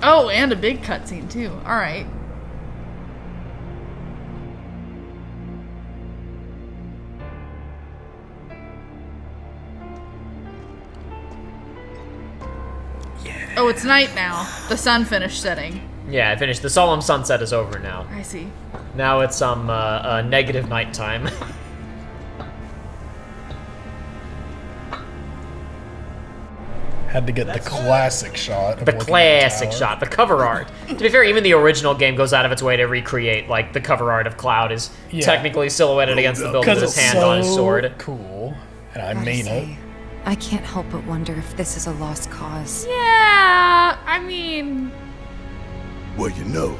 Oh, and a big cutscene, too. Alright. Yeah. Oh, it's night now. The sun finished setting. Yeah, I finished. The solemn sunset is over now. I see. Now it's negative nighttime. Had to get the classic shot. The classic shot, the cover art. To be fair, even the original game goes out of its way to recreate, like, the cover art of Cloud is technically silhouetted against the building with his hand on his sword. Cool, and I mean it. I can't help but wonder if this is a lost cause. Yeah, I mean... Well, you know,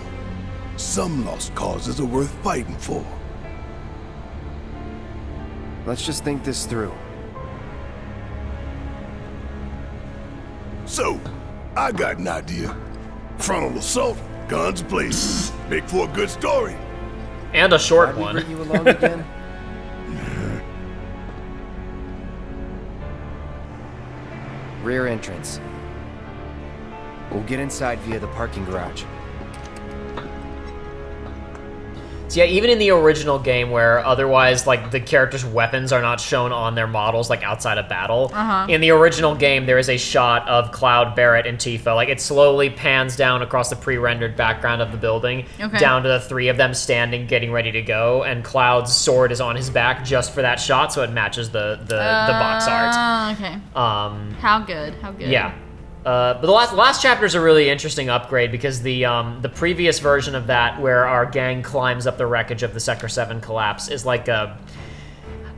some lost causes are worth fighting for. Let's just think this through. So, I got an idea. Frontal assault, guns blazing. Make for a good story. And a short one. Bring you along again? Rear entrance. We'll get inside via the parking garage. So yeah, even in the original game where otherwise, like, the characters' weapons are not shown on their models, like, outside of battle, in the original game, there is a shot of Cloud, Barret, and Tifa. Like, it slowly pans down across the pre-rendered background of the building, down to the three of them standing, getting ready to go, and Cloud's sword is on his back just for that shot, so it matches the box art. Okay. How good, how good. Yeah. But the last chapter is a really interesting upgrade because the previous version of that, where our gang climbs up the wreckage of the Sector 7 collapse, is like a...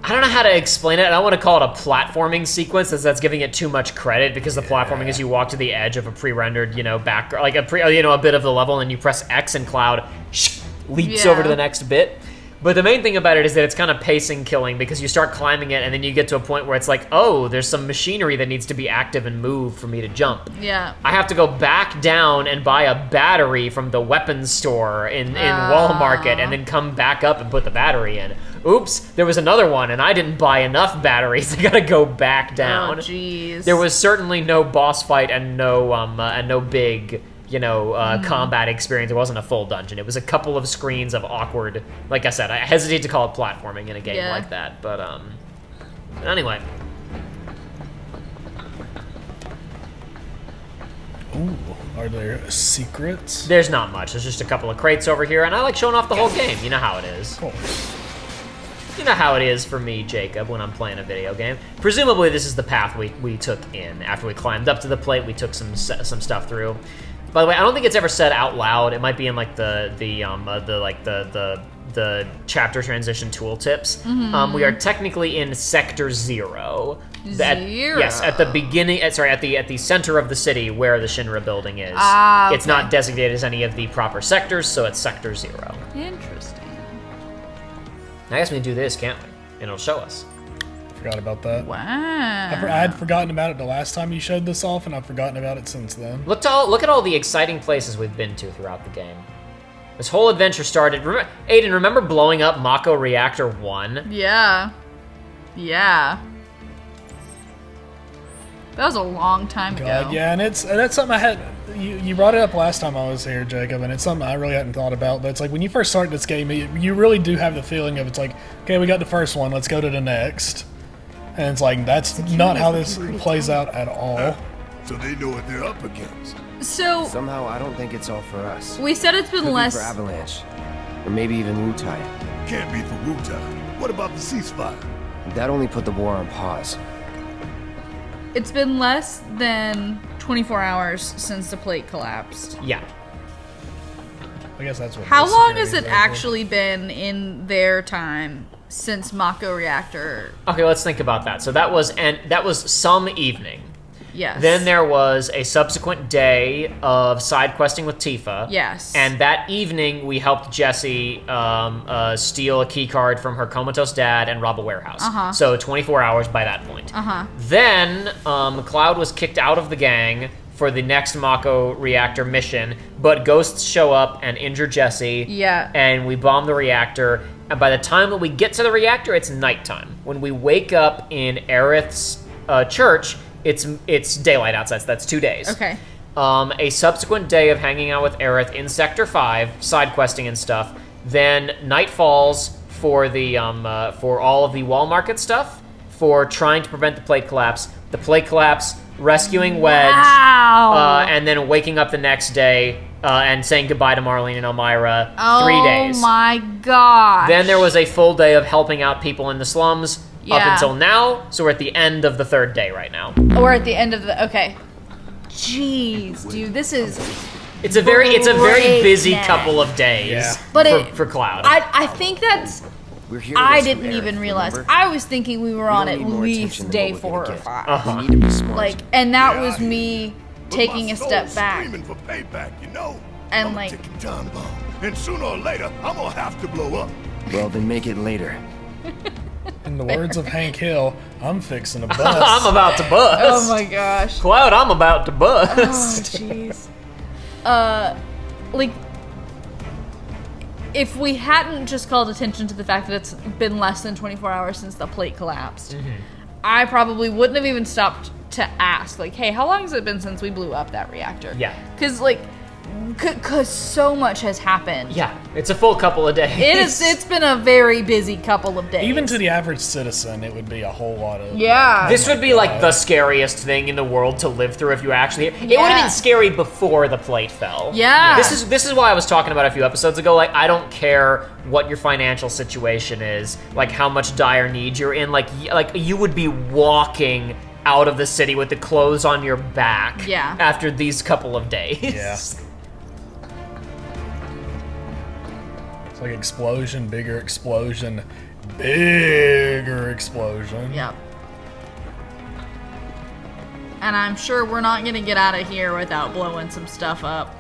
I don't know how to explain it. I don't want to call it a platforming sequence, as that's giving it too much credit, because the platforming is you walk to the edge of a pre-rendered, back, like a bit of the level, and then you press X and Cloud leaps over to the next bit. But the main thing about it is that it's kind of pacing killing, because you start climbing it and then you get to a point where it's like, oh, there's some machinery that needs to be active and move for me to jump. Yeah. I have to go back down and buy a battery from the weapons store in Wall Market, and then come back up and put the battery in. Oops, there was another one and I didn't buy enough batteries. I gotta go back down. Oh, jeez. There was certainly no boss fight and no big... combat experience. It wasn't a full dungeon. It was a couple of screens of awkward, like I said, I hesitate to call it platforming in a game like that, but anyway. Ooh, are there secrets? There's not much. There's just a couple of crates over here, and I like showing off the whole game. You know how it is. Of course. You know how it is for me, Jacob, when I'm playing a video game. Presumably, this is the path we took in. After we climbed up to the plate, we took some stuff through. By the way, I don't think it's ever said out loud. It might be in like the chapter transition tooltips. We are technically in Sector 0. Yes, at the beginning. At the center of the city where the Shinra building is. Okay. It's not designated as any of the proper sectors, so it's Sector 0. Interesting. I guess we can do this, can't we? And it'll show us. Forgot about that. Wow. I had forgotten about it the last time you showed this off, and I've forgotten about it since then. Look at all the exciting places we've been to throughout the game. This whole adventure started... Aidan, remember blowing up Mako Reactor 1? Yeah. Yeah. That was a long time ago. Yeah, and that's something I had... You brought it up last time I was here, Jacob, and it's something I really hadn't thought about, but it's like when you first start this game, you really do have the feeling of it's like, okay, we got the first one, let's go to the next. And it's like, that's not how this plays out at all. So they know what they're up against. So... Somehow, I don't think it's all for us. We said it's been Could less... be for Avalanche. Or maybe even Wutai. Can't be for Wutai. What about the ceasefire? That only put the war on pause. It's been less than 24 hours since the plate collapsed. Yeah. I guess that's what. How long has it actually been in their time since Mako Reactor? Okay, let's think about that. So that was some evening. Yes. Then there was a subsequent day of side questing with Tifa. Yes. And that evening, we helped Jessie steal a key card from her comatose dad and rob a warehouse. So 24 hours by that point. Then Cloud was kicked out of the gang for the next Mako Reactor mission, but ghosts show up and injure Jessie. Yeah. And we bomb the reactor. And by the time that we get to the reactor, it's nighttime. When we wake up in Aerith's church, it's daylight outside, so that's 2 days. Okay. a subsequent day of hanging out with Aerith in Sector 5, side questing and stuff. Then night falls for the for all of the wall market stuff, for trying to prevent the plate collapse. The plate collapse, rescuing Wedge, and then waking up the next day and saying goodbye to Marlene and Elmira. 3 days. Oh my gosh. Then there was a full day of helping out people in the slums up Yeah. until now. So we're at the end of the 3rd day right now. We're at the end of the. Okay. Jeez, dude, this is. It's a very busy Breakneck. couple of days Yeah. But for Cloud. I think that's. We're here to I rescue didn't Aerith, even realize. remember? I was thinking we were We on don't at need more least attention than day what we're 4 gonna or get. 5. We need to be smart. Like, and that Yeah, was I hear me But taking my a step soul's back. screaming for payback, you know? And, I'm like- a ticking time bomb. And sooner or later, I'm gonna have to blow up. Well, then make it later. In the words of Hank Hill, I'm fixing a bus. I'm about to bust. Oh my gosh. Cloud, I'm about to Oh bust. jeez. Like, if we hadn't just called attention to the fact that it's been less than 24 hours since the plate collapsed, I probably wouldn't have even stopped to ask, like, hey, how long has it been since we blew up that reactor? Yeah. Because, like, because so much has happened. Yeah, it's a full couple of days. It's been a very busy couple of days. Even to the average citizen, it would be a whole lot of. Yeah. This would be like the scariest thing in the world to live through if you actually. It would have Yeah. been scary before the plate fell. Yeah. This is why I was talking about a few episodes ago. Like, I don't care what your financial situation is, like how much dire need you're in. Like you would be walking out of the city with the clothes on your back. Yeah. After these couple of days. Yeah. It's like explosion, bigger explosion, bigger explosion. Yep. And I'm sure we're not gonna get out of here without blowing some stuff up.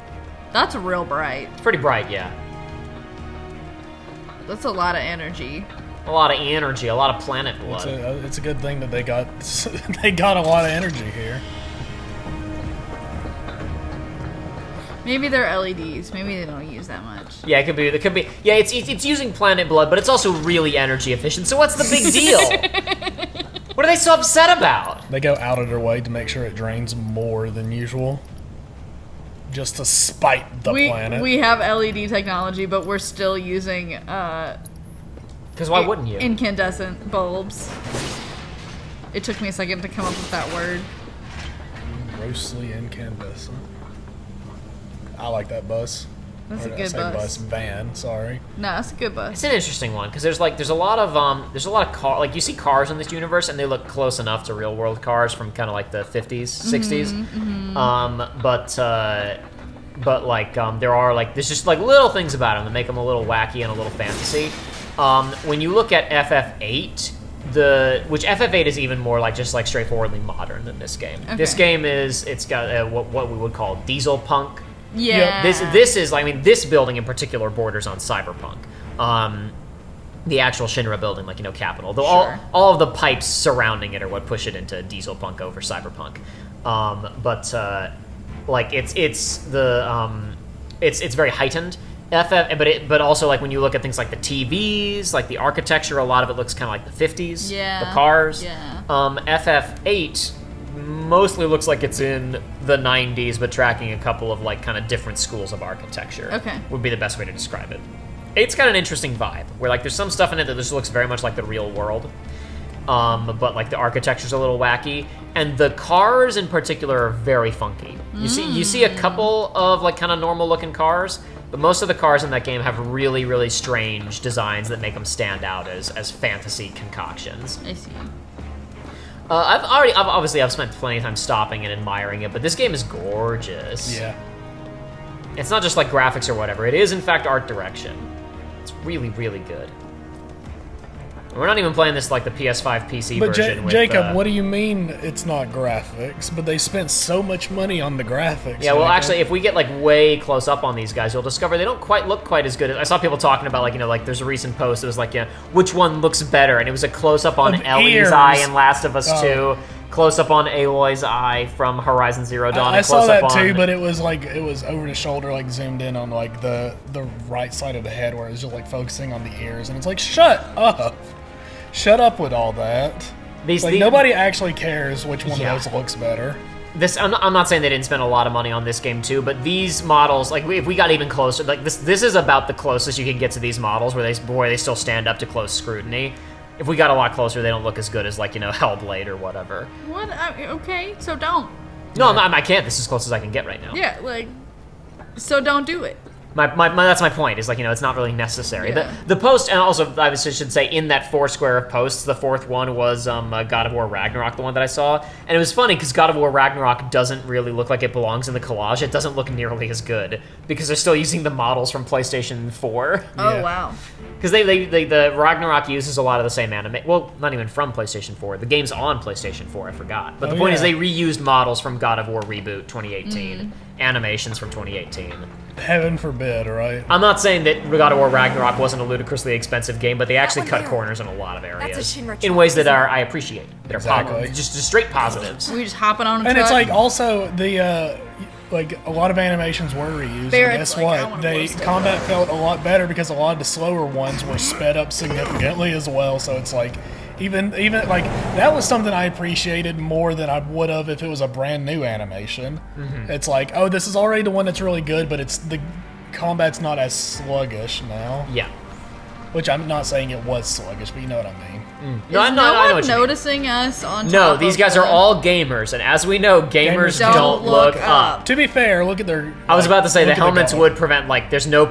That's real bright. It's pretty bright, yeah. That's a lot of energy. A lot of energy, a lot of planet blood. It's a good thing that they got they got a lot of energy here. Maybe they're LEDs. Maybe they don't use that much. Yeah, it could be. It could be. Yeah, it's using planet blood, but it's also really energy efficient. So what's the big deal? What are they so upset about? They go out of their way to make sure it drains more than usual, just to spite the planet. We have LED technology, but we're still using Because why wouldn't you? incandescent bulbs. It took me a second to come up with that word. Grossly incandescent. I like that bus. That's Or a did I good say bus. van. Sorry. No, that's a good bus. It's an interesting one because there's a lot of car, like you see cars in this universe and they look close enough to real world cars from kind of like the 50s, 60s. But like there are like there's just like little things about them that make them a little wacky and a little fantasy. When you look at FF8, which FF8 is even more like just like straightforwardly modern than this game. Okay. This game it's got what we would call diesel punk. Yeah. This is, I mean, this building in particular borders on cyberpunk. The actual Shinra building, like, Capitol. Though Sure. all of the pipes surrounding it are what push it into diesel punk over cyberpunk. Like it's very heightened. But also like when you look at things like the TVs, like the architecture, a lot of it looks kind of like the 50s. Yeah. The cars. Yeah. FF8 mostly looks like it's in the 90s, but tracking a couple of like kind of different schools of architecture. Okay. Would be the best way to describe it. It's got an interesting vibe where like there's some stuff in it that just looks very much like the real world. But like the architecture's a little wacky, and the cars in particular are very funky. You see a couple of like kind of normal looking cars, but most of the cars in that game have really, really strange designs that make them stand out as fantasy concoctions. I see. I've spent plenty of time stopping and admiring it, but this game is gorgeous. Yeah. It's not just like graphics or whatever. It is in fact art direction. It's really, really good. We're not even playing this like the PS5 PC But version. Jacob, what do you mean it's not graphics? But they spent so much money on the graphics. Yeah, well, Jacob. actually, if we get like way close up on these guys, you'll discover they don't quite look quite as good. I saw people talking about like there's a recent post that was like, which one looks better, and it was a close up on Of Ellie's ears. eye in Last of Us Oh. 2, close up on Aloy's eye from Horizon Zero Dawn. I and saw close that up too, on, but it was over the shoulder, like zoomed in on like the right side of the head, where it's just like focusing on the ears, and it's like, shut up with all that. these Like nobody actually cares which one Yeah. of those looks better. I'm not saying they didn't spend a lot of money on this game too, but these models, like if we got even closer, like this is about the closest you can get to these models where they still stand up to close scrutiny. If we got a lot closer, they don't look as good as like, you know, Hellblade or whatever. What? Okay, so don't. No, I can't. This is as close as I can get right now. Yeah, like, so don't do it. That's my point. Is like, you know, it's not really necessary. Yeah. The post, and also I should say, in that 4 square of posts, the 4th one was God of War Ragnarok, the one that I saw, and it was funny because God of War Ragnarok doesn't really look like it belongs in the collage. It doesn't look nearly as good because they're still using the models from PlayStation 4. Oh wow. Because the Ragnarok uses a lot of the same anime. Well, not even from PlayStation 4. The game's on PlayStation 4. I forgot. But the point is, they reused models from God of War Reboot 2018, animations from 2018. Heaven forbid, right? I'm not saying that God of War Ragnarok wasn't a ludicrously expensive game, but they actually cut corners in a lot of areas in ways that I appreciate. They're Exactly. just straight positives. We just hopping on a And truck. it's like also the like a lot of animations were reused. Barrett's And like, I guess what? wanna They blow stuff combat up. felt a lot better because a lot of the slower ones were sped up significantly as well. So it's like even like that was something I appreciated more than I would have if it was a brand new animation. It's like, oh, this is already the one that's really good, but it's the combat's not as sluggish now. Yeah. Which I'm not saying it was sluggish, but you know what I mean. No I know one what you mean. noticing us on No, top these of guys the- are all gamers, and as we know, gamers don't look up. To be fair, look at their. I was about to say the look at helmets gun. would prevent, like, there's no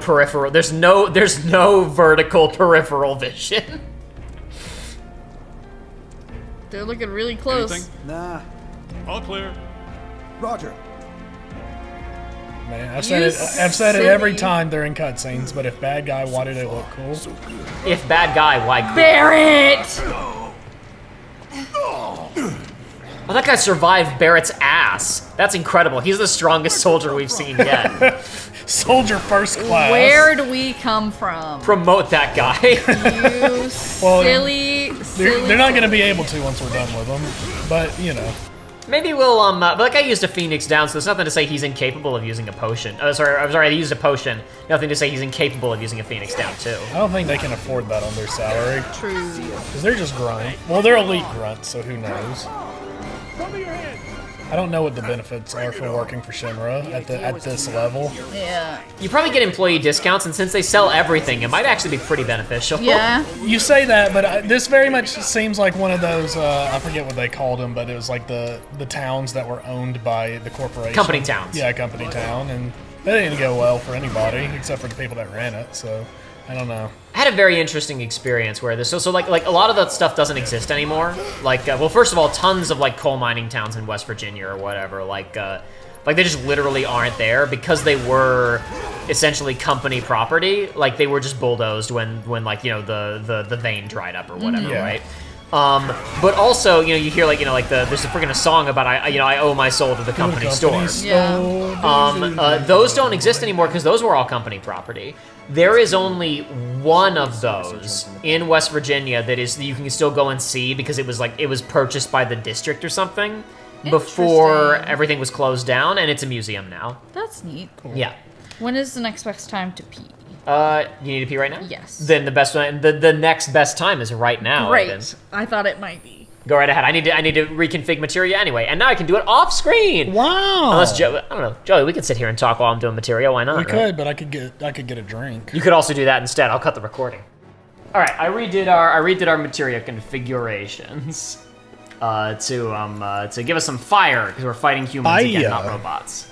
vertical peripheral vision. They're looking really close. Anything? Nah. All clear. Roger. Man, I've You said it every silly. time they're in cutscenes, but if bad guy, why did it look cool? If bad guy, why cool? Barret! Oh, that guy survived Barrett's ass. That's incredible. He's the strongest soldier we've seen yet. Soldier first class. Where do we come from? Promote that guy. You Well, silly. They're not going to be able to once we're done with them, but you know. Maybe we'll, but that guy used a Phoenix down, so there's nothing to say he's incapable of using a potion. Oh, sorry, I'm sorry, he used a potion. Nothing to say he's incapable of using a Phoenix down, too. I don't think they can afford that on their salary. True. Because they're just grunt. Well, they're elite grunts, so who knows? I don't know what the benefits are for working for Shinra at this level. Yeah. You probably get employee discounts, and since they sell everything, it might actually be pretty beneficial. Yeah. You say that, but this very much seems like one of those, I forget what they called them, but it was like the towns that were owned by the corporation. Company towns. Yeah, company town, and that didn't go well for anybody, except for the people that ran it, so I don't know. I had a very interesting experience where so like a lot of that stuff doesn't exist anymore. Like, well, first of all, tons of like coal mining towns in West Virginia or whatever, like they just literally aren't there because they were essentially company property. Like they were just bulldozed when like, you know, the vein dried up or whatever, Yeah. right? But also, you know, you hear like, you know, like there's a freaking song about I owe my soul to the company store. Yeah. Those don't exist anymore because those were all company property. There is only one of those in West Virginia that you can still go and see because it was purchased by the district or something before Interesting. everything was closed down, and it's a museum now. That's neat. Yeah. When is the next best time to pee? You need to pee right now? Yes. Then the next best time is right now. Great. Aidan. I thought it might be. Go right ahead. I need to reconfig materia anyway, and now I can do it off screen. Wow. Unless I don't know, Joey, we could sit here and talk while I'm doing materia. Why not? We right? could, but I could get a drink. You could also do that instead. I'll cut the recording. All right, I redid our materia configurations to give us some fire because we're fighting humans again, not robots.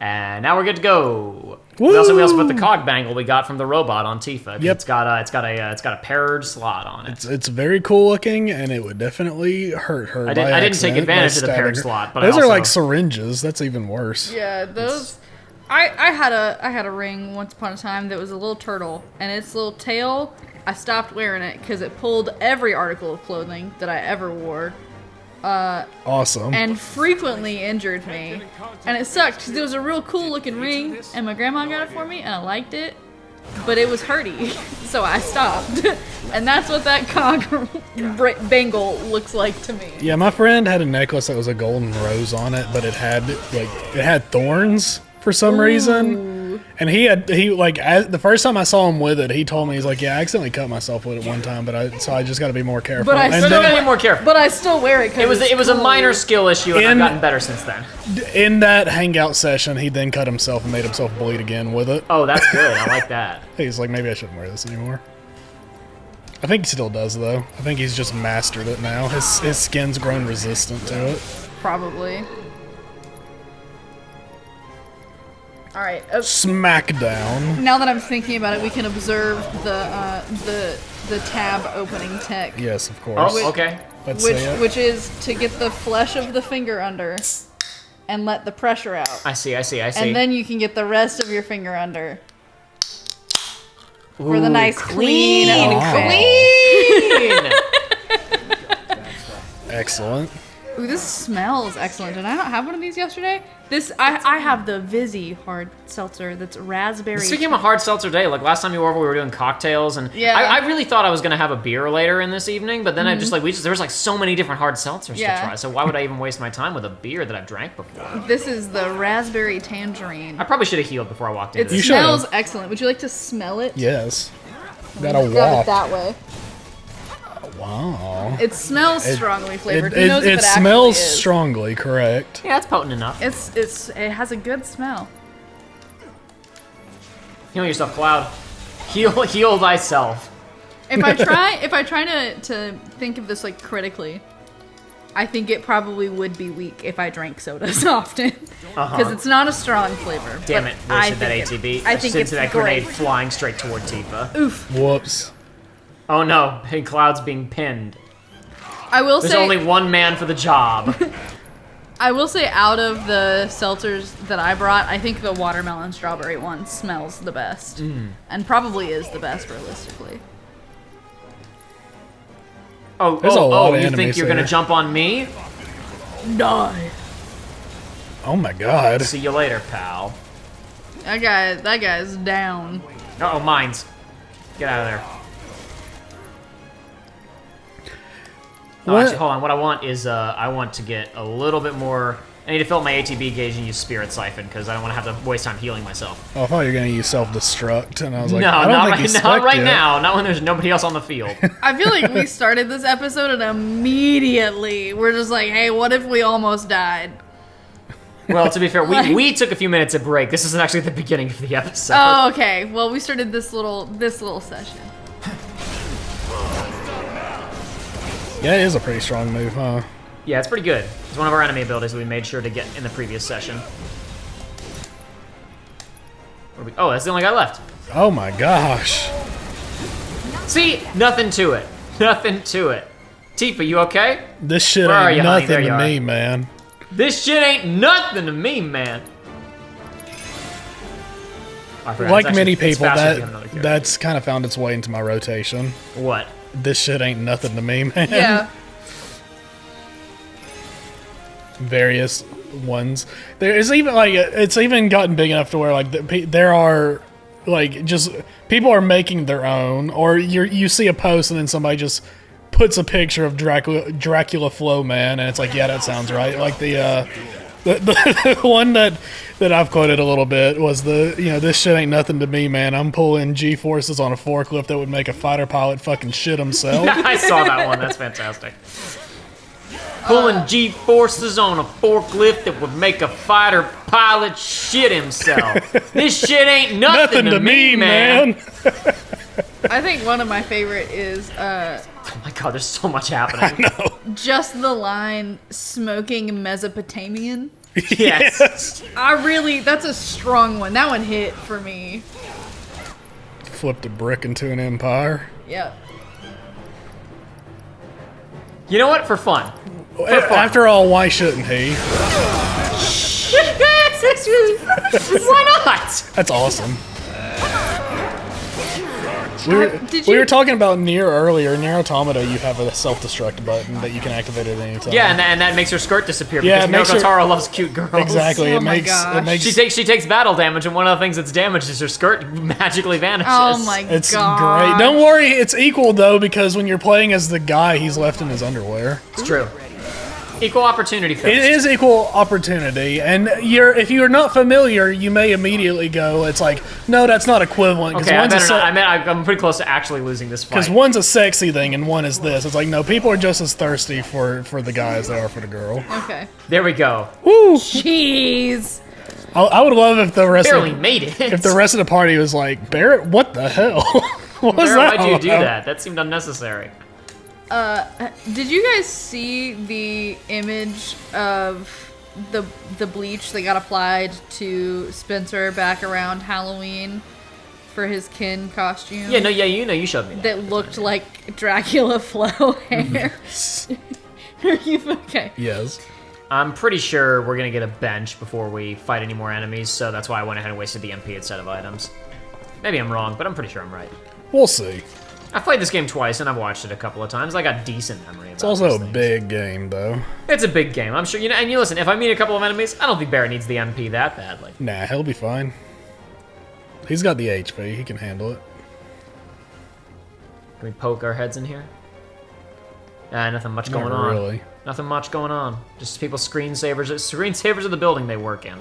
And now we're good to go. We also put the cog bangle we got from the robot on Tifa. Yep. It's got a paired slot on it. It's very cool looking, and it would definitely hurt her. I didn't take advantage of the paired slot, but those I are also- like syringes. That's even worse. Yeah, those. I had a ring once upon a time that was a little turtle, and its little tail. I stopped wearing it because it pulled every article of clothing that I ever wore. Awesome. And frequently injured me. And it sucked because it was a real cool looking ring and my grandma got it for me and I liked it. But it was hurty, so I stopped. And that's what that cog bangle looks like to me. Yeah, my friend had a necklace that was a golden rose on it, but it had thorns for some reason. And he like the first time I saw him with it, he told me he's like, yeah, I accidentally cut myself with it one time, so I just got to be more careful. But I And still So then- gotta be more careful. But I still wear it. It was a minor skill issue, and I've gotten better since then. in that hangout session, he then cut himself and made himself bleed again with it. Oh, that's good. I like that. He's like, maybe I shouldn't wear this anymore. I think he still does though. I think he's just mastered it now. His skin's grown resistant to it. Probably. All right. Smackdown. Now that I'm thinking about it, we can observe the tab opening tech. Yes, of course. Oh, okay. Let's see it. Which is to get the flesh of the finger under and let the pressure out. I see. And then you can get the rest of your finger under. For the nice clean clean. Excellent. Ooh, this smells excellent. Did I not have one of these yesterday? I have the Vizzy hard seltzer that's raspberry. This became a hard seltzer day. Like last time you were over, we were doing cocktails, and Yeah. I really thought I was gonna have a beer later in this evening, but then I just there was like so many different hard seltzers Yeah. to try. So why would I even waste my time with a beer that I've drank before? This is the raspberry tangerine. I probably should have healed before I walked It into You this. should. smells excellent. Would you like to smell it? Yes. Got a Grab it waft. that way. Wow. It smells strongly flavored. It, Who knows if it it actually smells is? strongly, correct. Yeah, that's potent enough. It has a good smell. Heal yourself, Cloud. Heal thyself. If I try to think of this like critically, I think it probably would be weak if I drank sodas often, because it's not a strong flavor. Damn but it, I wasted that think ATB. I think it's that great. grenade flying straight toward Tifa. Oof. Whoops. Oh no, hey, Cloud's being pinned. I will There's say only one man for the job. I will say out of the seltzers that I brought, I think the watermelon strawberry one smells the best, and probably is the best realistically. There's a lot of you think enemies you're gonna there. jump on me? Die. Oh my god. See you later, pal. That guy's down. Uh-oh, mines. Get out of there. No, What? actually, hold on. What I want is, I want to get a little bit more... I need to fill up my ATB gauge and use Spirit Siphon, because I don't want to have to waste time healing myself. Oh, I thought you were gonna use self-destruct, and I was like, No, I don't not think right, he's not spec'd right yet. now. Not when there's nobody else on the field. I feel like we started this episode and immediately we're just like, hey, what if we almost died? Well, to be fair, we took a few minutes of break. This isn't actually the beginning of the episode. Oh, okay. Well, we started this little session. Yeah, it is a pretty strong move, huh? Yeah, it's pretty good. It's one of our enemy abilities that we made sure to get in the previous session. Oh, that's the only guy left. Oh my gosh. See? Nothing to it. Nothing to it. Tifa, you okay? This shit Where are ain't you, honey? nothing There you to are. me, man. This shit ain't nothing to me, man. I forgot, Like it's many actually- it's people, faster if you have another character. that's kind of found its way into my rotation. What? This shit ain't nothing to me, man. Yeah. Various ones. There is even like it's even gotten big enough to where like there are like just people are making their own, or you see a post and then somebody just puts a picture of Dracula Flow Man, and it's like, yeah, that sounds right. Like the one that I've quoted a little bit was this shit ain't nothing to me, man. I'm pulling G-forces on a forklift that would make a fighter pilot fucking shit himself. I saw that one. That's fantastic. Pulling G-forces on a forklift that would make a fighter pilot shit himself. This shit ain't nothing to me, man. I think one of my favorite is Oh my god, there's so much happening. just the line "smoking Mesopotamian." Yes. That's a strong one. That one hit for me. Flipped a brick into an empire. Yep. You know what? For fun. After all, why shouldn't he? Why not? That's awesome. Did We you- were talking about Nier earlier. Nier Automata, you have a self-destruct button that you can activate at any time. Yeah, and that makes her skirt disappear Yeah, because it makes Naoko her- Taro loves cute girls. Exactly. Oh it my makes gosh. it makes She takes battle damage, and one of the things that's damaged is her skirt magically vanishes. Oh my it's god. great. Don't worry, it's equal though, because when you're playing as the guy, he's left in his underwear. It's true. Equal opportunity fist. It is equal opportunity, and if you're not familiar, you may immediately go, it's like, no, that's not equivalent. Okay, I'm pretty close to actually losing this fight. Because one's a sexy thing and one is this. It's like, no, people are just as thirsty for the guy as they are for the girl. Okay. There we go. Woo! Jeez. I would love if the rest Barely made it. If the rest of the party was like, Barret, what the hell? What was Barret, that? why'd you do about? that? That seemed unnecessary. Did you guys see the image of the bleach that got applied to Spencer back around Halloween for his kin costume? Yeah, no, yeah, you showed me that. That looked like Dracula Flo hair. Are you okay? Yes. I'm pretty sure we're gonna get a bench before we fight any more enemies, so that's why I went ahead and wasted the MP instead of items. Maybe I'm wrong, but I'm pretty sure I'm right. We'll see. I've played this game twice and I've watched it a couple of times. I got decent memory. It's also a big game, though. It's a big game. I'm sure you know. And you listen, if I meet a couple of enemies, I don't think Barret needs the MP that badly. Nah, he'll be fine. He's got the HP. He can handle it. Can we poke our heads in here? Nothing much going on. Really. Nothing much going on. Just people screensavers. Screensavers of the building they work in.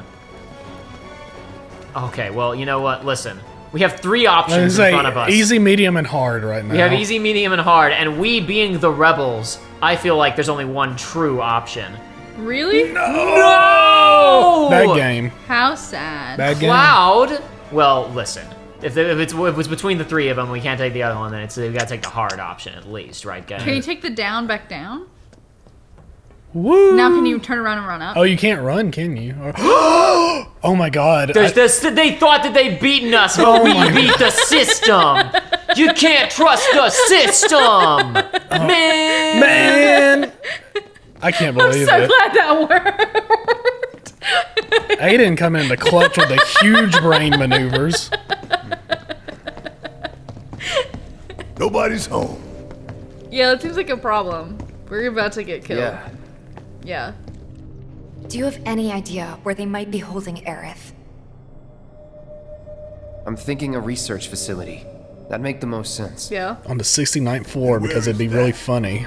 Okay, well, you know what? Listen. We have 3 options in front of us. Easy, medium, and hard right now. We have easy, medium, and hard, and we being the rebels, I feel like there's only one true option. Really? No! Bad game. How sad. Bad game. Cloud? Well, listen. If it's between the 3 of them, we can't take the other one, then we gotta take the hard option at least, right, guys? Can you take the down back down? Woo! Now can you turn around and run up? Oh, you can't run, can you? Oh my god. They thought that they'd beaten us, but we beat the system. You can't trust the system, man. I can't believe I'm so it. glad that worked. Aidan coming in the clutch with the huge brain maneuvers. Nobody's home. Yeah, that seems like a problem. We're about to get killed. Yeah. Yeah. Do you have any idea where they might be holding Aerith? I'm thinking a research facility. That'd make the most sense. Yeah. On the 69th floor because it'd be really funny.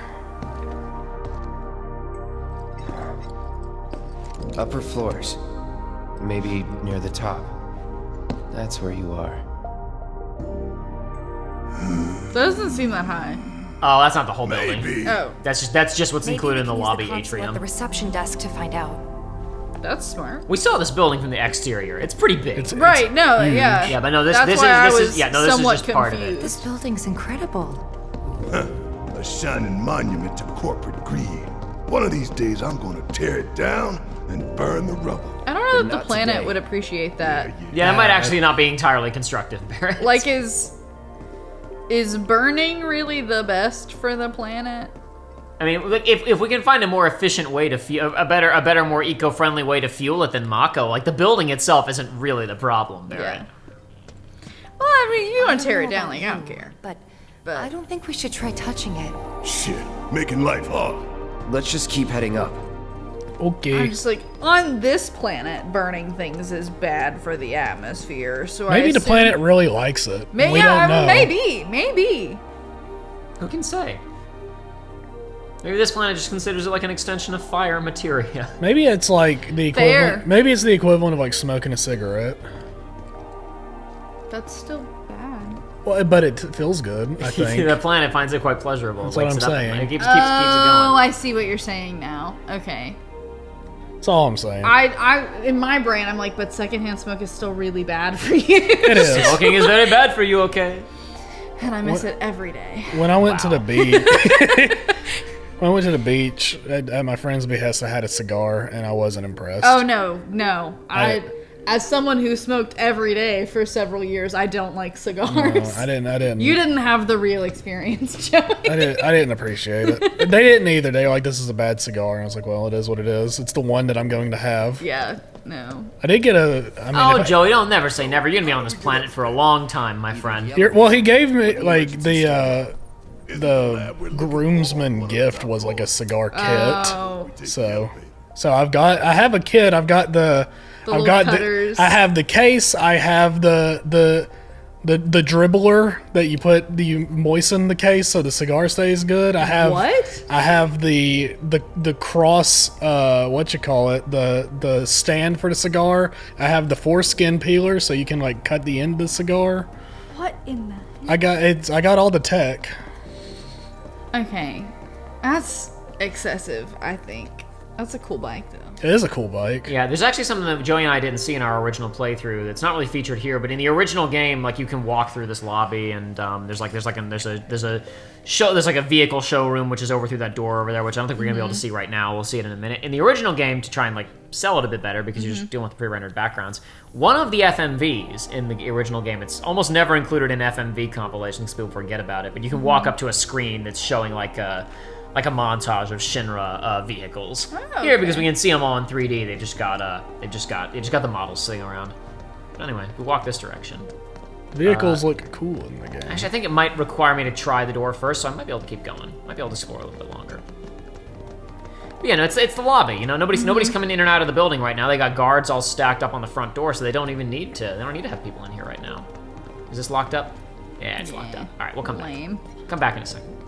Upper floors. Maybe near the top. That's where you are. That doesn't seem that high. Oh, that's not the whole building. Maybe. Oh, That's just what's Maybe included in we the can use lobby console atrium. at the reception desk to find out. that's smart. We saw this building from the exterior. It's pretty big. Right, no, yeah. Yeah, but no, this That's is why I this was is no, this is somewhat just part of it. confused. This building's incredible. A shining monument to corporate greed. One of these days, I'm gonna tear it down and burn the rubble. I don't know if the Not planet today. would appreciate that. Yeah, it might actually not be entirely constructive, Barret. Like, is burning really the best for the planet? I mean, look, if we can find a more efficient way to fuel, a better, more eco-friendly way to fuel it than Mako, like the building itself isn't really the problem, Barret. Yeah. Well, I mean, you want to tear it down, like, I don't care. But But- I don't think we should try touching it. Shit, making life hard. Let's just keep heading up. I'm Okay. just like, on this planet, burning things is bad for the atmosphere, so Maybe the planet really likes it. We yeah, don't know. maybe. Who can say? Maybe this planet just considers it like an extension of fire materia. Maybe it's like the equivalent. Fair. Maybe it's the equivalent of like smoking a cigarette. That's still bad. Well, but it feels good. I think. The planet finds it quite pleasurable. That's It what wakes I'm it up at saying. night. It keeps it going. Oh, I see what you're saying now. Okay. That's all I'm saying. I in my brain, I'm like, but secondhand smoke is still really bad for you. It is. Smoking is very bad for you, okay? And I miss it every day. When I went to the beach, when I went to the beach at my friend's behest, I had a cigar and I wasn't impressed. Oh no. As someone who smoked every day for several years, I don't like cigars. No, I didn't. You didn't have the real experience, Joey. I didn't appreciate it. They didn't either. They were like, "This is a bad cigar," and I was like, "Well, it is what it is. It's the one that I'm going to have." Yeah, no. I did get a. I mean, Oh, if I- Joey, don't never say never. You're gonna be on this planet for a long time, my friend. Well, he gave me like the groomsman gift was like a cigar kit. Oh, So I have a kit. I've got little cutters. I have the case. I have the The dribbler that you moisten the case so the cigar stays good. I have What? I have the cross the stand for the cigar. I have the foreskin peeler so you can like cut the end of the cigar. What in the... I got all the tech. Okay. That's excessive, I think. That's a cool bike, though. It is a cool bike. Yeah, there's actually something that Joey and I didn't see in our original playthrough that's not really featured here, but in the original game, like you can walk through this lobby and there's a vehicle showroom which is over through that door over there, which I don't think we're gonna be able to see right now. We'll see it in a minute. In the original game, to try and like sell it a bit better because you're just dealing with the pre-rendered backgrounds, one of the FMVs in the original game, it's almost never included in FMV compilations, people forget about it, but you can walk up to a screen that's showing like a montage of Shinra vehicles. Oh, okay. Here, because we can see them all in 3D, they just got the models sitting around. But anyway, we walk this direction. Vehicles look cool in the game. Actually, I think it might require me to try the door first, so I might be able to keep going. Might be able to explore a little bit longer. But yeah, no, it's the lobby. You know, nobody's coming in and out of the building right now. They got guards all stacked up on the front door, so they don't need to have people in here right now. Is this locked up? Yeah, it's locked up. All right, we'll come Lame. back. Come back in a second.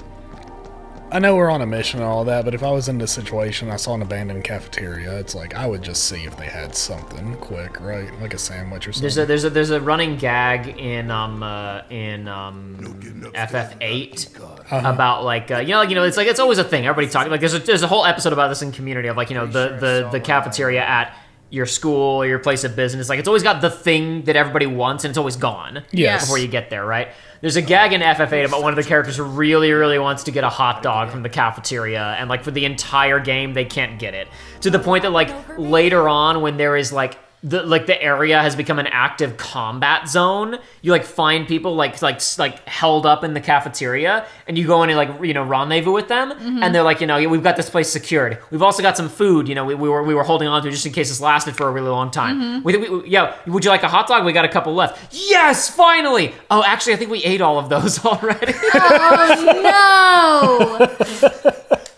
I know we're on a mission and all that, but if I was in this situation, I saw an abandoned cafeteria, it's like I would just see if they had something quick, right? Like a sandwich or something. There's a running gag in FF8 about like it's always a thing. Everybody talking like there's a whole episode about this in Community of like the cafeteria at your school or your place of business. Like it's always got the thing that everybody wants and it's always gone before you get there, right? There's a gag in FF8 about one of the characters who really, really wants to get a hot dog from the cafeteria, and like for the entire game they can't get it. To the point that like later on when there is like the area has become an active combat zone, you like find people like held up in the cafeteria, and you go in and like rendezvous with them, and they're like we've got this place secured. We've also got some food. We were holding on to just in case this lasted for a really long time. Would you like a hot dog? We got a couple left. Yes, finally. Oh, actually, I think we ate all of those already. Oh no!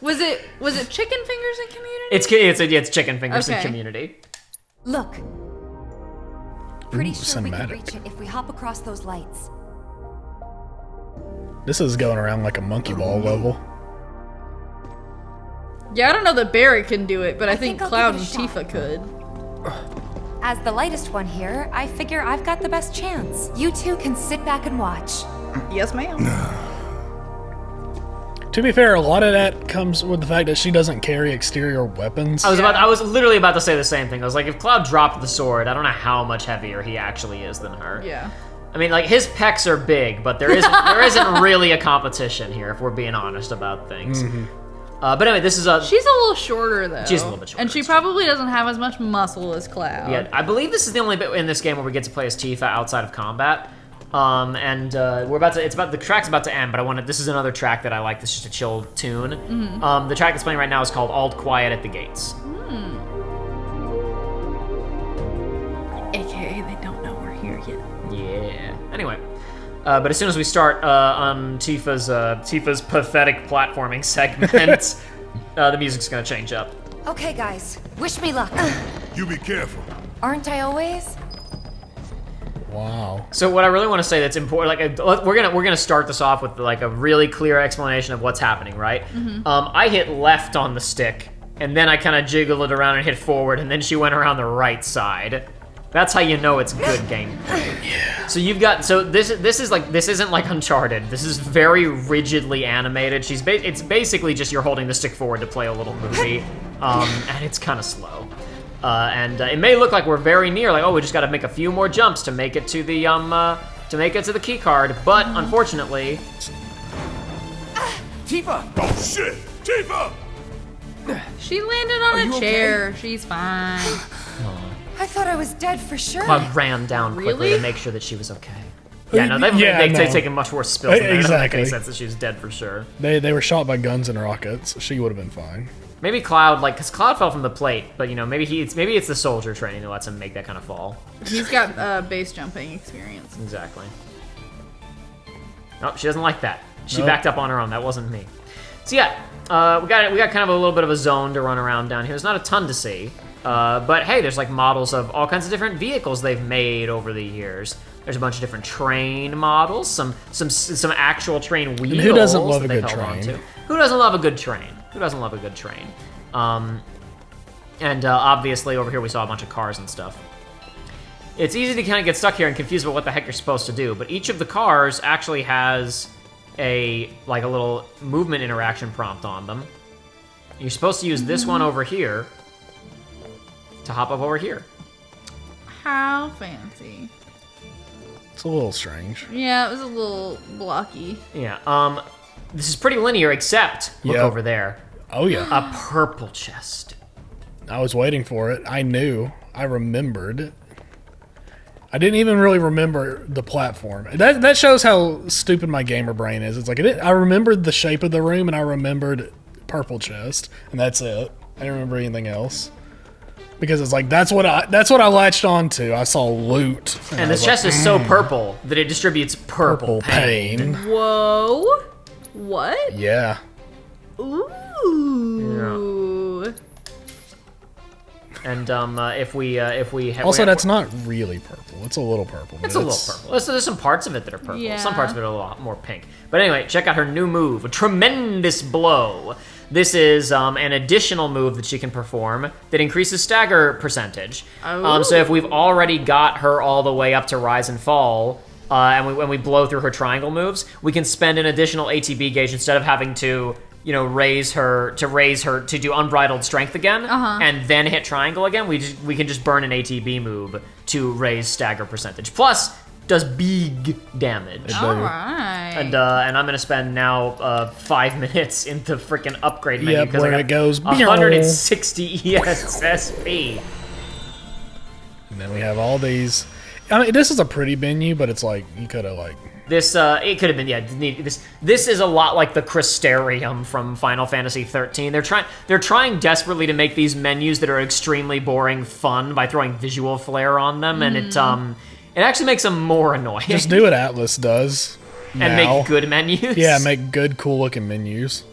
Was it chicken fingers in Community? It's chicken fingers in Okay. Community. Look. Pretty sure we can cinematic. reach it if we hop across those lights. This is going around like a monkey ball level. Yeah, I don't know that Barret can do it, but I think think I'll Cloud give and it a shot. Tifa could. As the lightest one here, I figure I've got the best chance. You two can sit back and watch. Yes, ma'am. To be fair, a lot of that comes with the fact that she doesn't carry exterior weapons. I was literally about to say the same thing. I was like, if Cloud dropped the sword, I don't know how much heavier he actually is than her. Yeah. I mean, like, his pecs are big, but there isn't really a competition here, if we're being honest about things. But anyway, this is She's a little shorter, though. She's a little bit shorter, And she that's probably doesn't have as much muscle as Cloud. yeah, I believe this is the only bit in this game where we get to play as Tifa outside of combat. The track's about to end, but this is another track that I like. This is just a chill tune. The track that's playing right now is called All Quiet at the Gates. AKA, they don't know we're here yet. Yeah. Anyway, but as soon as we start on Tifa's pathetic platforming segment, the music's gonna change up. Okay, guys. Wish me luck. You be careful. Aren't I always? Wow. So what I really want to say that's important, like we're gonna start this off with like a really clear explanation of what's happening, right? I hit left on the stick, and then I kind of jiggled it around and hit forward, and then she went around the right side. That's how you know it's good gameplay. Yeah. So this isn't like Uncharted. This is very rigidly animated. It's basically just you're holding the stick forward to play a little movie, and it's kind of slow. It may look like we're very near, like, oh, we just got to make a few more jumps to make it to the key card, but unfortunately, Tifa! Oh shit! Tifa! She landed on a chair. She's fine. I thought I was dead for sure. Cloud ran down quickly Really? to make sure that she was okay. Yeah, no, they've taken much worse spills than that. It doesn't make any sense that she was dead for sure. They were shot by guns and rockets. She would have been fine. Maybe Cloud, because Cloud fell from the plate, but maybe it's the soldier training that lets him make that kind of fall. He's got base jumping experience. Exactly. Nope, she doesn't like that. She Nope. backed up on her own. That wasn't me. So yeah, we got kind of a little bit of a zone to run around down here. There's not a ton to see, but hey, there's like models of all kinds of different vehicles they've made over the years. There's a bunch of different train models, some actual train wheels. And who doesn't love that a they've good held on train? to. Who doesn't love a good train? Who doesn't love a good train? And obviously over here we saw a bunch of cars and stuff. It's easy to kind of get stuck here and confused about what the heck you're supposed to do, but each of the cars actually has a little movement interaction prompt on them. You're supposed to use this one over here to hop up over here. How fancy. It's a little strange. Yeah, it was a little blocky. Yeah, this is pretty linear, except, look Yep. over there. Oh yeah. A purple chest. I was waiting for it. I knew. I remembered. I didn't even really remember the platform. That shows how stupid my gamer brain is. It's like I remembered the shape of the room and I remembered purple chest, and that's it. I didn't remember anything else because it's like that's what I latched onto. I saw loot, And this chest is so purple that it distributes purple pain. Whoa. What? Yeah. Ooh. And if we Also, that's not really purple. It's a little purple. but It's a little purple. So there's some parts of it that are purple. Yeah. Some parts of it are a lot more pink. But anyway, check out her new move, a tremendous blow. This is an additional move that she can perform that increases stagger percentage. So if we've already got her all the way up to rise and fall, and when we blow through her triangle moves, we can spend an additional ATB gauge instead of having to raise her to do unbridled strength again, and then hit triangle again. We can just burn an ATB move to raise stagger percentage. Plus, does big damage. All right. And I'm gonna spend now 5 minutes in the freaking upgrade menu Yep, because where I it got goes. 160 ESSP. And then we have all these. I mean, this is a pretty menu, but it's like you could have like. This it could have been This is a lot like the Crystarium from Final Fantasy 13. They're trying desperately to make these menus that are extremely boring fun by throwing visual flair on them, and it actually makes them more annoying. Just do what Atlas does. And now. make good menus. Yeah, make good, cool looking menus.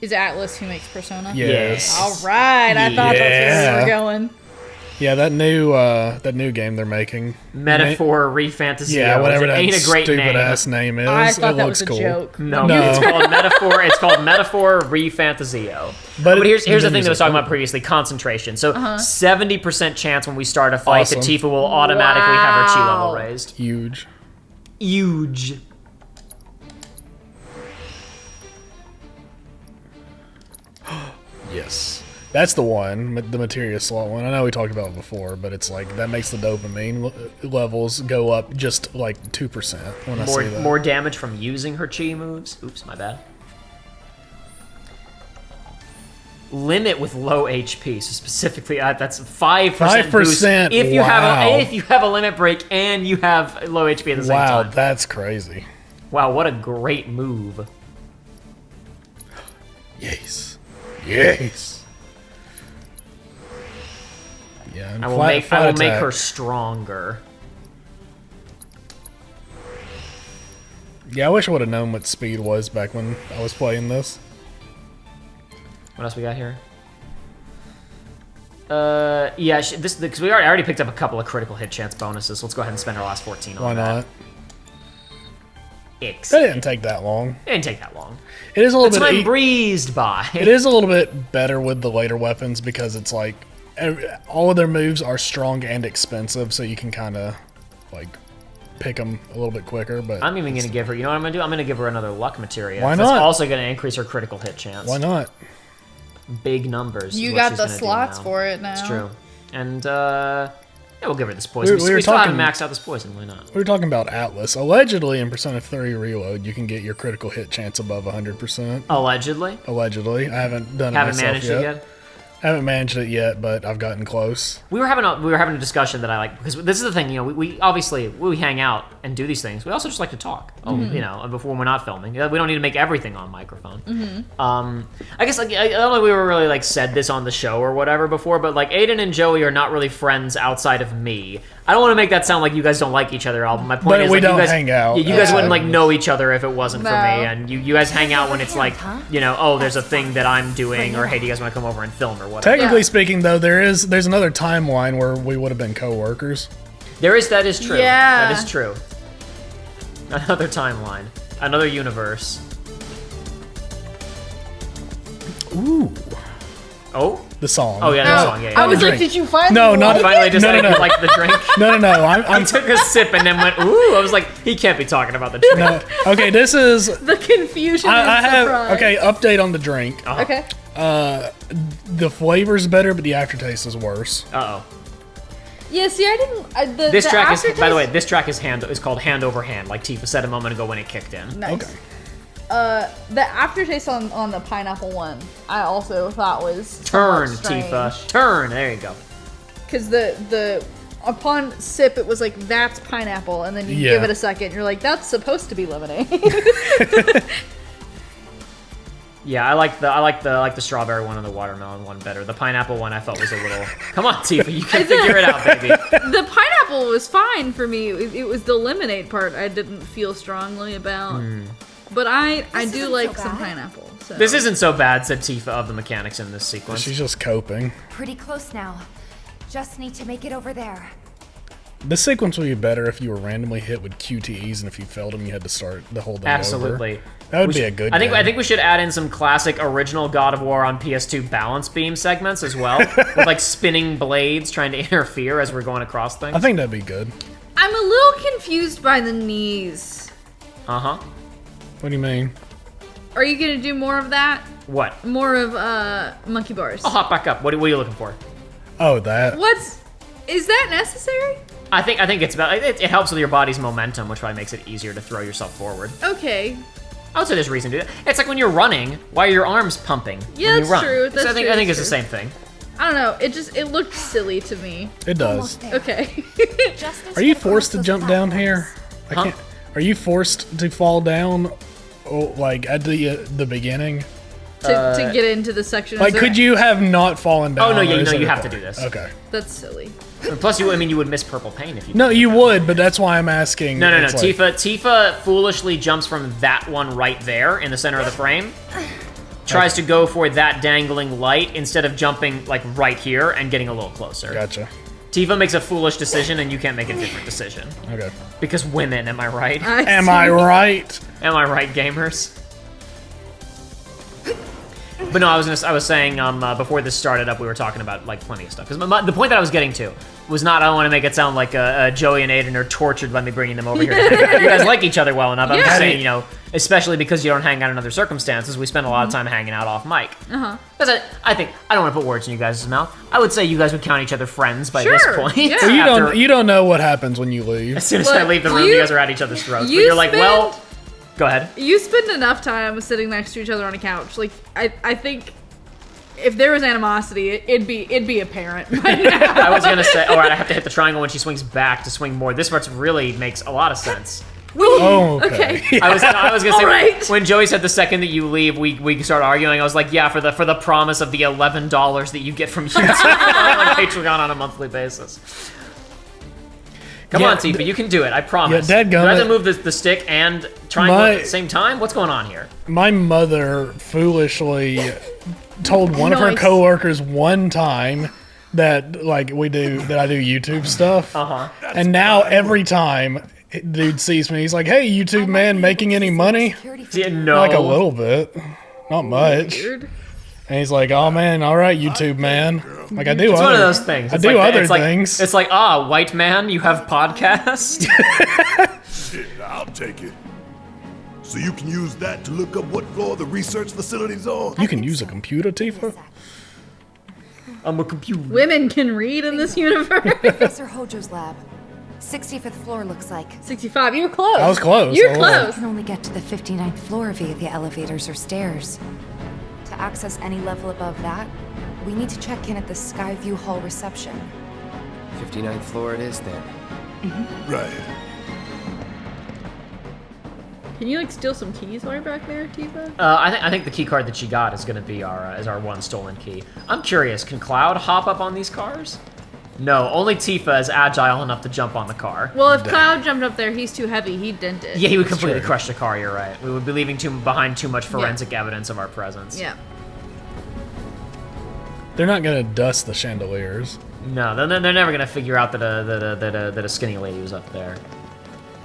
Is Atlas who makes Persona? Yes. All right. I thought that's where we were going. Yeah, that new game they're making. Metaphor Refantasio. Yeah, whatever that ain't a great stupid name. ass name is. I thought it that looks was a cool. joke. No, No. it's called Metaphor. It's called Metaphor Refantasio. But here's the thing that I menus was are talking about cool. previously: concentration. So 70% chance when we start a fight Awesome. that Tifa will automatically have her chi level Wow. raised. Huge. Huge. Yes. That's the one, the materia slot one. I know we talked about it before, but it's like that makes the dopamine levels go up just like 2% when I say that. More damage from using her chi moves. Oops, my bad. Limit with low HP. So specifically, that's 5% boost 5%, if you wow. have a limit break and you have low HP at the same Wow, time. that's crazy. Wow, what a great move. Yes. Yes. Yeah, and I will flat make attack. her stronger. Yeah, I wish I would have known what speed was back when I was playing this. What else we got here? Yeah, because we already picked up a couple of critical hit chance bonuses. Let's go ahead and spend our last 14 on Why that. not? Ix. That didn't take that long. It didn't take that long. It is a The little time bit. breezed by. It is a little bit better with the later weapons because it's like all of their moves are strong and expensive, so you can kind of like pick them a little bit quicker. But I'm even going to give her, you know what I'm going to do? I'm going to give her another luck materia. Why That's not? also going to increase her critical hit chance. why not? Big numbers. is You what got she's the gonna do slots now. for it now. It's true. And, yeah, we'll give her this poison. We were We still haven't talking- maxed out this poison. Why not? We were talking about Atlas. Allegedly, in Persona 3 Reload, you can get your critical hit chance above 100%. Allegedly. Allegedly, I haven't done it Haven't myself managed it yet. Haven't managed it yet, but I've gotten close. We were having a discussion that I like, because this is the thing, we obviously we hang out and do these things. We also just like to talk, before we're not filming. We don't need to make everything on microphone. I guess like I don't know if we were really like said this on the show or whatever before, but like Aidan and Joey are not really friends outside of me. I don't want to make that sound like you guys don't like each other. My point But is we like, don't you guys hang out You guys wouldn't like outside. know each other if it wasn't for No. me, and you guys hang out when it's like Huh? there's a thing that I'm doing, or hey, do you guys want to come over and film or whatever. Technically Yeah. speaking, though, there's another timeline where we would have been co-workers. That is true. Yeah. That is true. Another timeline. Another universe. Ooh, Oh? the song. Oh, yeah, the song. Yeah, yeah. I was Drink. like, did you find No, the not one? Finally just No, no, no. like the drink. No. I I'm took a sip and then went, ooh. I was like, he can't be talking about the drink. no. Okay, this is. The confusion I and have. surprise. Okay, update on the drink. Okay. The flavor's better, but the aftertaste is worse. Uh-oh. Yeah, see, I didn't... This the track is, aftertaste- by the way, this track is called Hand Over Hand, like Tifa said a moment ago when it kicked in. Nice. Okay. The aftertaste on the pineapple one, I also thought was Turn, somewhat Tifa. strange. Turn. There you go. Because the upon sip, it was like, that's pineapple, and then you Yeah. give it a second, you're like, that's supposed to be lemonade. Yeah, I like the strawberry one and the watermelon one better. The pineapple one I felt was a little. Come on, Tifa, you can figure it out, baby. The pineapple was fine for me. It was the lemonade part I didn't feel strongly about. But I This do isn't like so some bad. pineapple. So. This isn't so bad, said Tifa of the mechanics in this sequence. She's just coping. Pretty close now. Just need to make it over there. This sequence would be better if you were randomly hit with QTEs, and if you failed them, you had to start the whole thing Absolutely. over. That would We be should- a good I think game. we should add in some classic original God of War on PS2 balance beam segments as well, with like spinning blades trying to interfere as we're going across things. I think that'd be good. I'm a little confused by the knees. Uh-huh. What do you mean? Are you gonna do more of that? What? More of monkey bars? I'll hop back up. What are you looking for? Oh, that. Is that necessary? I think it's about it helps with your body's momentum, which probably makes it easier to throw yourself forward. Okay. I would say there's reason to do that. It's like when you're running, why are your arms pumping? Yeah, when you that's run? true, So that's I think true, it's that's the true. same thing. I don't know. It looked silly to me. It does. Almost there. Okay. Just as Are you careful forced as to those jump down platforms. here? I Huh? can't. Are you forced to fall down, like at the beginning? to get into the section. Like, could you have not fallen down? Oh, no, yeah, or is no, it you have to required? do this. Okay. That's silly. Plus, you would miss purple pain if you. No, you would, but that's why I'm asking. No. It's like- Tifa foolishly jumps from that one right there in the center of the frame. Tries to go for that dangling light instead of jumping like right here and getting a little closer. Gotcha. Tifa makes a foolish decision and you can't make a different decision. Okay. Because women, am I right? Am I right? Am I right, gamers? But no, I was saying before this started up, we were talking about like plenty of stuff. Because the point that I was getting to was not I don't want to make it sound like Joey and Aidan are tortured by me bringing them over here. To hang out. You guys like each other well enough. I'm just Yeah. saying, especially because you don't hang out in other circumstances, we spend a lot of time hanging out off mic. Because I think I don't want to put words in you guys' mouth. I would say you guys would count each other friends by this Sure, point. yeah. Well, you don't know what happens when you leave. As soon as I Look, leave the room, you guys are at each other's throats. But you're like, well, go ahead. You spend enough time sitting next to each other on a couch. Like I think if there was animosity, it'd be apparent by now. I was gonna say, all right, I have to hit the triangle when she swings back to swing more. This part really makes a lot of sense. Oh, okay. I was gonna say All right. when Joey said the second that you leave, we start arguing. I was like, yeah, for the promise of the $11 that you get from YouTube on Patreon on a monthly basis. Come Yeah, on, Tifa, you can do it. I promise. Yeah, Do I have to dadgummit. move the stick and triangle at the same time? What's going on here? My mother foolishly told one of her Nice. coworkers one time that I do YouTube stuff. And now every time dude sees me, he's like, "Hey, YouTube man, making any money?" Yeah, no. Like a little bit, not much. Weird. And he's like, "Oh man, all right, YouTube man." Like I do. It's one of those things. I It's do like, other it's like- things. It's like, white man, you have podcast. Shit, I'll take it. So you can use that to look up what floor the research facility's on? You can use a computer, Tifa. I'm a computer. Women can read in this universe. Professor Hojo's lab. 65th floor looks like. 65. You were close. I was close. You're I was. We close. can only get to the 59th floor via the elevators or stairs. To access any level above that, we need to check in at the Skyview Hall reception. 59th floor it is then. Right. Can you steal some keys while you're back there, Tifa? I think the key card that she got is going to be our one stolen key. I'm curious, can Cloud hop up on these cars? No, only Tifa is agile enough to jump on the car. Well, if Cloud jumped up there, he's too heavy. He'd dent it. Yeah, he would completely true. crush the car. You're right. We would be leaving behind too much forensic evidence of our presence. Yeah. They're not gonna dust the chandeliers. No, they're never gonna figure out that a skinny lady was up there.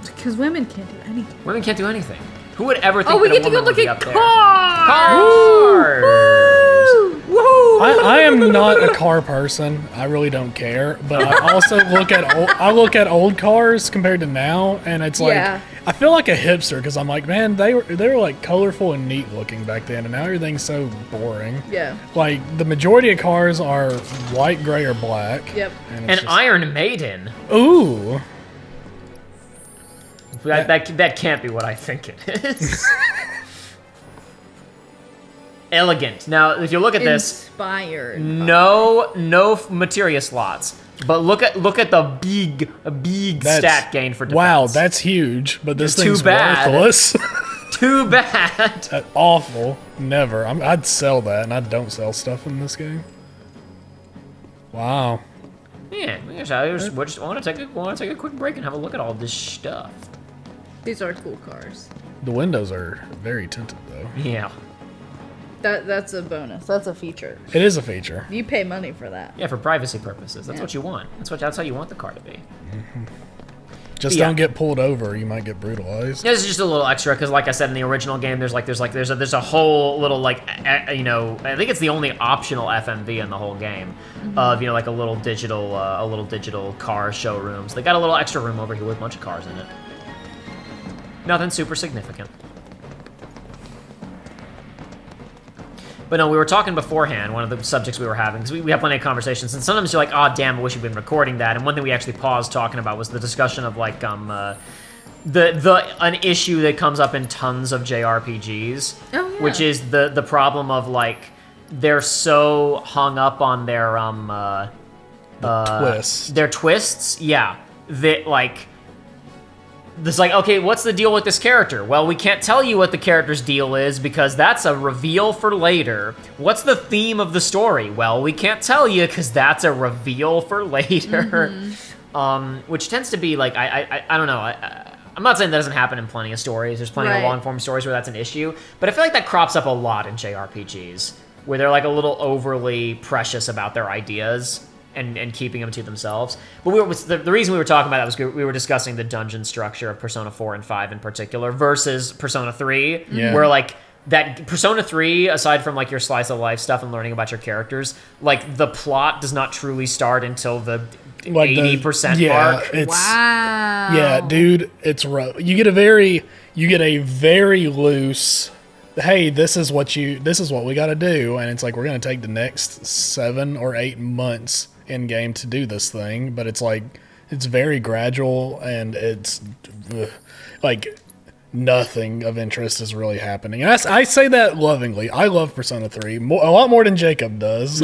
Because women can't do anything. Women can't do anything. Who would ever think Oh, we that a get to go woman would look be at up there? cars! Cars! Woo! I am not a car person. I really don't care. But I also look at old cars compared to now, and it's like Yeah. I feel like a hipster because I'm like, man, they were like colorful and neat looking back then, and now everything's so boring. Yeah. Like the majority of cars are white, gray, or black. Yep. And An it's just, Iron Maiden. ooh. That can't be what I think it is. Elegant. Now, if you look at this, Inspired. no materia slots. But look at the big stat gain for defense. Wow, that's huge. But this Too thing's bad. worthless. too bad. That's awful. Never. I'd sell that, and I don't sell stuff in this game. Wow. Yeah, we just want to take a quick break and have a look at all this stuff. These are cool cars. The windows are very tinted, though. Yeah. That's a bonus. That's a feature. It is a feature. You pay money for that. Yeah, for privacy purposes. That's Yeah. what you want. That's how you want the car to be. Just Yeah. don't get pulled over. You might get brutalized. This is just a little extra because, like I said in the original game, there's a whole little I think it's the only optional FMV in the whole game of like a little digital car showrooms. They got a little extra room over here with a bunch of cars in it. Nothing super significant. But no, we were talking beforehand, one of the subjects we were having, because we have plenty of conversations, and sometimes you're like, oh, damn, I wish you'd been recording that, and one thing we actually paused talking about was the discussion of, like, an issue that comes up in tons of JRPGs, Oh, yeah. which is the problem of, like, they're so hung up on their, Twists. their twists, yeah, that, like, it's like, okay, what's the deal with this character? Well, we can't tell you what the character's deal is because that's a reveal for later. What's the theme of the story? Well, we can't tell you because that's a reveal for later. Which tends to be like, I don't know. I'm not saying that doesn't happen in plenty of stories. There's plenty of Right. long-form stories where that's an issue. But I feel like that crops up a lot in JRPGs where they're like a little overly precious about their ideas. And keeping them to themselves. But the reason we were talking about that was we were discussing the dungeon structure of Persona 4 and 5 in particular versus Persona 3, Yeah. where like that Persona 3, aside from like your slice of life stuff and learning about your characters, like the plot does not truly start until the Like 80% yeah, mark. It's, Wow. Yeah, dude, it's rough. You get a very loose. Hey, this is what we got to do, and it's like we're gonna take the next 7 or 8 months in game to do this thing, but it's like it's very gradual, and it's like nothing of interest is really happening. And I say that lovingly. I love Persona 3 a lot more than Jacob does.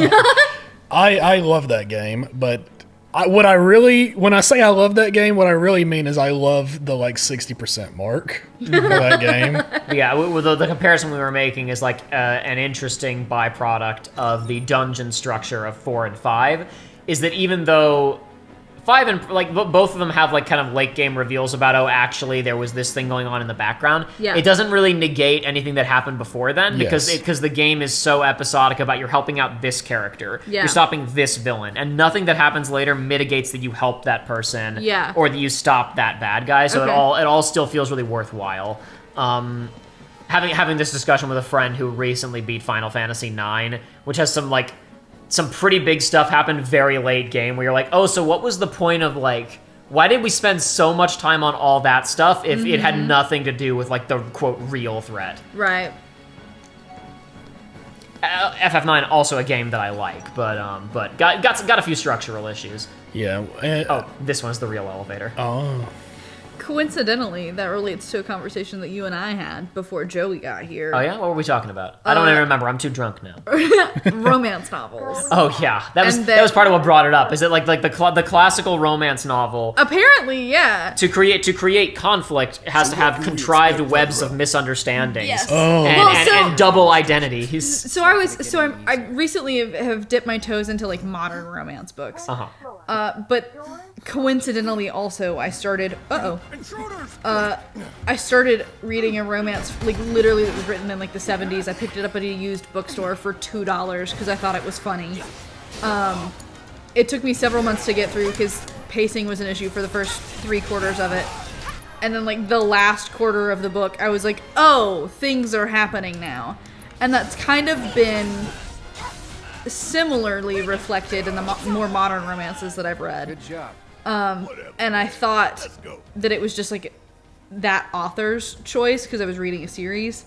I love that game, but when I say I love that game, what I really mean is I love the like 60% mark for that game. Yeah, the comparison we were making is like an interesting byproduct of the dungeon structure of 4 and 5, is that even though 5 and like both of them have like kind of late game reveals about, oh, actually there was this thing going on in the background. Yeah. It doesn't really negate anything that happened before then Yes. because the game is so episodic about you're helping out this character, Yeah. you're stopping this villain, and nothing that happens later mitigates that you help that person, Yeah. or that you stop that bad guy. So Okay. it all still feels really worthwhile. Having this discussion with a friend who recently beat Final Fantasy IX, which has some pretty big stuff happened very late game where you're like, oh, so what was the point of like, why did we spend so much time on all that stuff if it had nothing to do with like the quote real threat? Right. FF9 also a game that I like, but got a few structural issues. Yeah. Oh, this one's the real elevator. Oh. Coincidentally, that relates to a conversation that you and I had before Joey got here. Oh yeah, what were we talking about? I don't even remember. I'm too drunk now. Romance novels. Oh yeah, that And was part of what brought it up. Is it like the classical romance novel? Apparently, yeah. To create conflict, it has to have contrived webs of misunderstandings Yes. Oh. and double identities. So I recently have dipped my toes into like modern romance books. But coincidentally also I started I started reading a romance like literally that was written in like the 70s. I picked it up at a used bookstore for $2 because I thought it was funny. it took me several months to get through because pacing was an issue for the first 3/4 of it. And then, like, the last quarter of the book, I was like, oh, things are happening now. And that's kind of been similarly reflected in the more modern romances that I've read. Good job. And I thought that it was just, like, that author's choice because I was reading a series.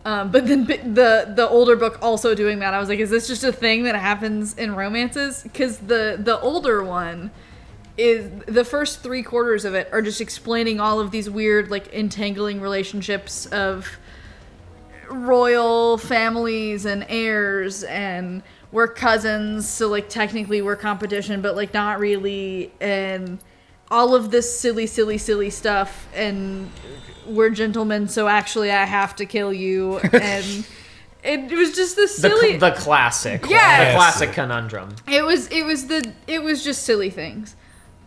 But then the older book also doing that, I was like, is this just a thing that happens in romances? Because the older one is the first 3/4 of it are just explaining all of these weird, like, entangling relationships of royal families and heirs, and we're cousins, so, like, technically we're competition, but, like, not really, and all of this silly stuff, and we're gentlemen, so actually I have to kill you, and it was just this silly... The classic. Yes. The classic conundrum. It was just silly things.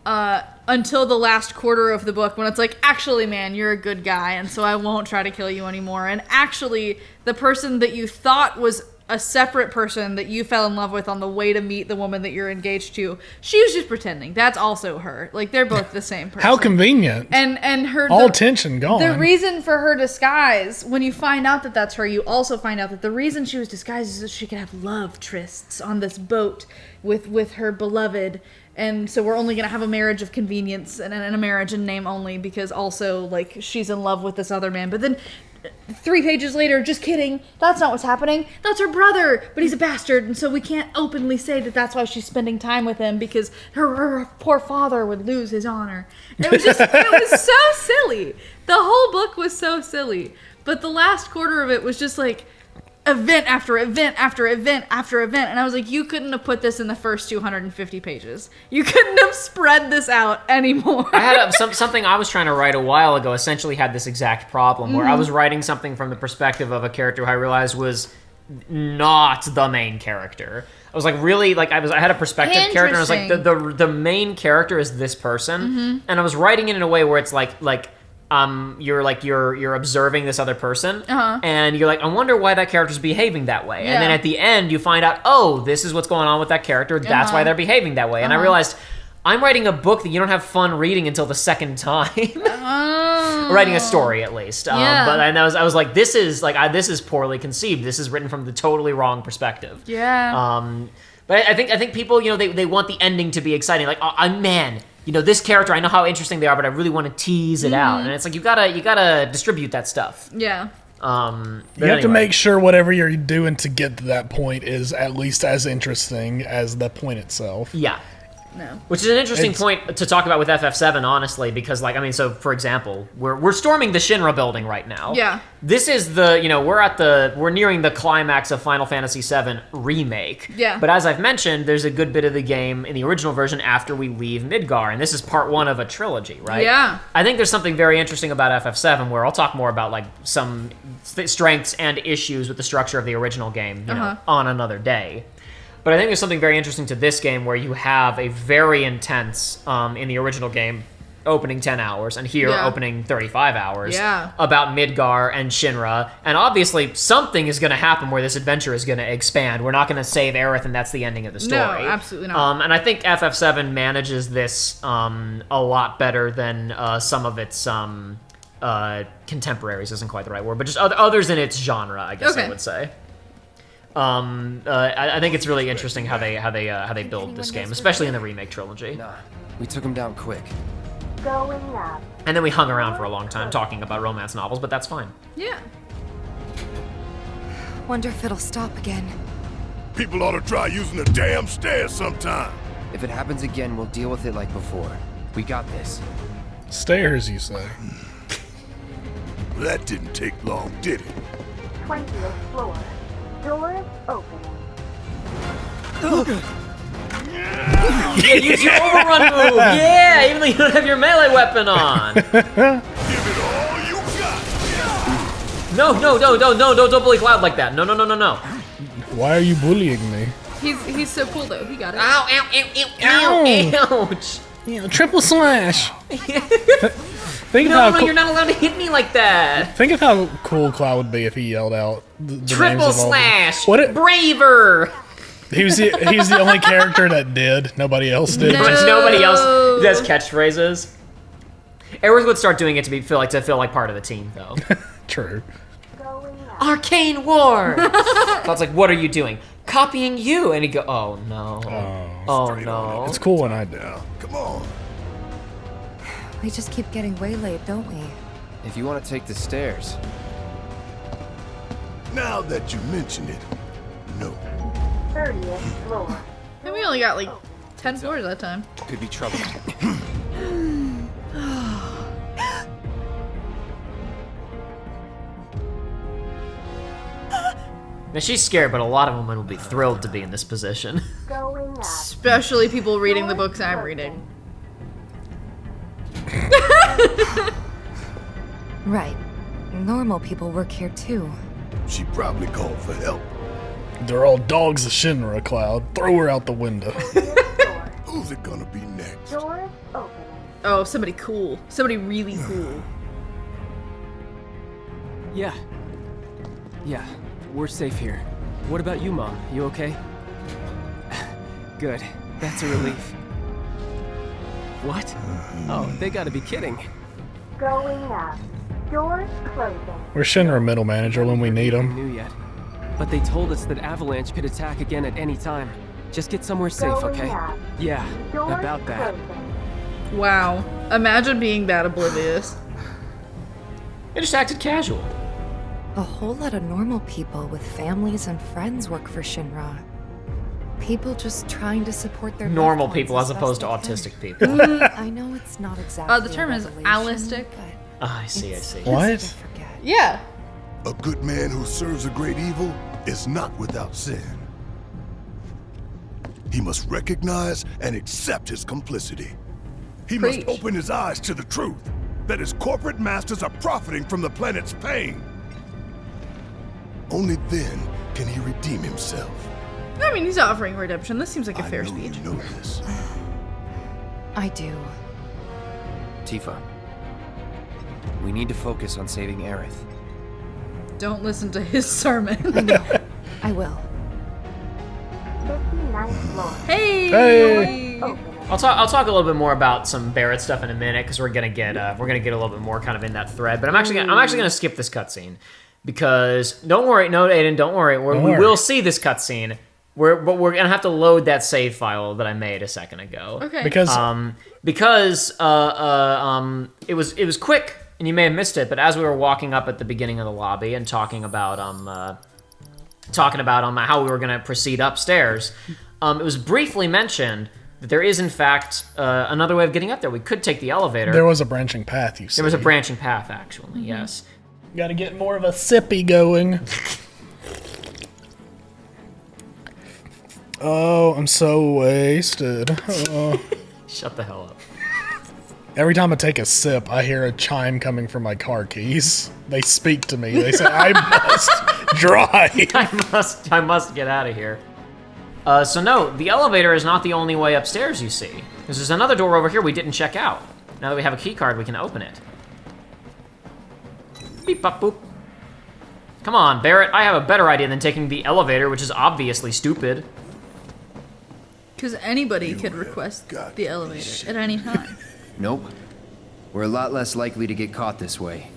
Until the last quarter of the book when it's like, actually, man, you're a good guy, and so I won't try to kill you anymore. And actually, the person that you thought was a separate person that you fell in love with on the way to meet the woman that you're engaged to, she was just pretending. That's also her. Like, they're both the same person. How convenient. And her... All tension gone. The reason for her disguise, when you find out that that's her, you also find out that the reason she was disguised is that she could have love trysts on this boat with her beloved. And so we're only going to have a marriage of convenience and a marriage in name only because also, like, she's in love with this other man. But then 3 pages later, just kidding, that's not what's happening. That's her brother, but he's a bastard. And so we can't openly say that that's why she's spending time with him because her poor father would lose his honor. And it was just, it was so silly. The whole book was so silly. But the last quarter of it was just like, event after event after event after event, and I was like, you couldn't have put this in the first 250 pages. You couldn't have spread this out anymore. I had something I was trying to write a while ago essentially had this exact problem where I was writing something from the perspective of a character who I realized was not the main character. I was like, really, like, I had a perspective character, and I was like, the main character is this person, and I was writing it in a way where it's like you're observing this other person, and you're like, I wonder why that character's behaving that way. And then at the end, you find out, oh, this is what's going on with that character. That's why they're behaving that way. And I realized, I'm writing a book that you don't have fun reading until the second time. Writing a story, at least. But I was like, this is poorly conceived. This is written from the totally wrong perspective. But I think people, you know, they want the ending to be exciting. Like, oh, man, you know, this character, I know how interesting they are, but I really want to tease it out. And it's like, you gotta distribute that stuff. Yeah. You have to make sure whatever you're doing to get to that point is at least as interesting as the point itself. Yeah. No. Which is an interesting point to talk about with FF7, honestly, because, like, I mean, so for example, we're storming the Shinra building right now. Yeah. This is the, you know, we're nearing the climax of Final Fantasy VII Remake. Yeah. But as I've mentioned, there's a good bit of the game in the original version after we leave Midgar, and this is part 1 of a trilogy, right? Yeah. I think there's something very interesting about FF7 where I'll talk more about, like, some strengths and issues with the structure of the original game, you know, on another day. But I think there's something very interesting to this game where you have a very intense, in the original game, opening 10 hours, and here opening 35 hours about Midgar and Shinra. And obviously, something is going to happen where this adventure is going to expand. We're not going to save Aerith, and that's the ending of the story. No, absolutely not. And I think FF7 manages this a lot better than some of its contemporaries, isn't quite the right word, but just others in its genre, I guess I would say. I think it's really interesting how they build this game, especially in the remake trilogy. Nah, we took him down quick. Going up. And then we hung around for a long time talking about romance novels, but that's fine. Yeah. Wonder if it'll stop again. People ought to try using the damn stairs sometime. If it happens again, we'll deal with it like before. We got this. Stairs, you say? That didn't take long, did it? 20th floor. Doors opening. Yeah, use your overrun move! Yeah, even though you don't have your melee weapon on! Give it all you got! No, don't bully Cloud like that. No. Why are you bullying me? He's so cool, though. He got it. Ouch! Yeah, triple slash! Think of No, how you're not allowed to hit me like that! Think of how cool Cloud would be if he yelled out the names Triple of all slash! What? Braver! He's the only character that did. Nobody else did. No. But nobody else does catchphrases. Aerith would start doing it to feel like part of the team, though. True. Going up. Arcane War! So it's like, what are you doing? Copying you! And he'd go, oh no. Oh no. It's cool when I do. Come on. We just keep getting waylaid, don't we? If you want to take the stairs, Now that you mention it, no. 30th floor. And we only got like 10 floors that time. could be trouble. Now she's scared, but a lot of women will be thrilled to be in this position. Going up. Especially people reading the books I'm reading. Right. Normal people work here too. She probably called for help. They're all dogs of Shinra, Cloud. Throw her out the window. 30th floor. Who's it gonna be next? Doors opening. Oh, somebody cool. Somebody really cool. Yeah. Yeah, we're safe here. What about you, Mom? You okay? Good. That's a relief. What? Oh, they gotta be kidding. Going up. Doors closing. We're Shinra middle manager when we need them. Knew yet. But they told us that Avalanche could attack again at any time. Just get somewhere safe, Going okay? up. Yeah, Doors about that. closing. Wow. Imagine being that oblivious. They just acted casual. A whole lot of normal people with families and friends work for Shinra. People just trying to support their Normal loved ones people as best opposed to they can. autistic people. I know it's not exactly. The term a is revelation, allistic. but Ah, I see. it's easy What? to forget. Yeah. A good man who serves a great evil is not without sin. He must recognize and accept his complicity. He Preach. must open his eyes to the truth that his corporate masters are profiting from the planet's pain. Only then can he redeem himself. I mean, he's offering redemption. This seems like a fair I know speech. you know this. I do. Tifa, we need to focus on saving Aerith. Don't listen to his sermon. I know. I will. 59th floor. Hey! Opening. I'll talk a little bit more about some Barret stuff in a minute because we're gonna get a little bit more kind of in that thread. But I'm actually gonna skip this cutscene because don't worry, no, Aidan, don't worry. We will see this cutscene. But we're gonna have to load that save file that I made a second ago. Okay. Because It was quick and you may have missed it. But as we were walking up at the beginning of the lobby and talking about how we were gonna proceed upstairs, it was briefly mentioned that there is, in fact, another way of getting up there. We could take the elevator. there was a branching path, you see. There was a branching path, actually, yes. Gotta get more of a sippy going. Oh, I'm so wasted. Oh. Shut the hell up. Every time I take a sip, I hear a chime coming from my car keys. They speak to me. They say, I must drive. I must get out of here. So no, the elevator is not the only way upstairs, you see. There's another door over here we didn't check out. Now that we have a key card, we can open it. Beep, bop, boop. Come on, Barret, I have a better idea than taking the elevator, which is obviously stupid. Because anybody could request the elevator at any time. Nope. We're a lot less likely to get caught this way.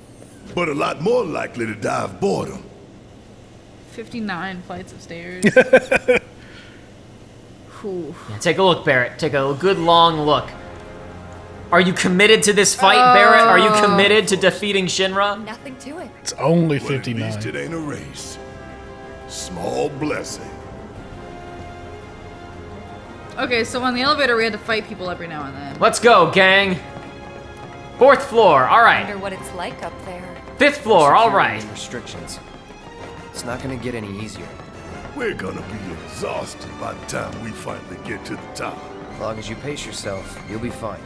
But a lot more likely to die of boredom. 59 flights of stairs. Whew. Yeah, take a look, Barret. Take a good long look. Are you committed to this fight, Barret? Are you committed to defeating Shinra? Nothing to it. It's only Well, at least 59. it ain't a race. Small blessing. Okay, so on the elevator, we had to fight people every now and then. Let's go, gang. 4th floor, all right. Wonder what it's like up there. 5th floor, all Security right. and restrictions. It's not gonna get any easier. We're gonna be exhausted by the time we finally get to the top. As long as you pace yourself, you'll be fine.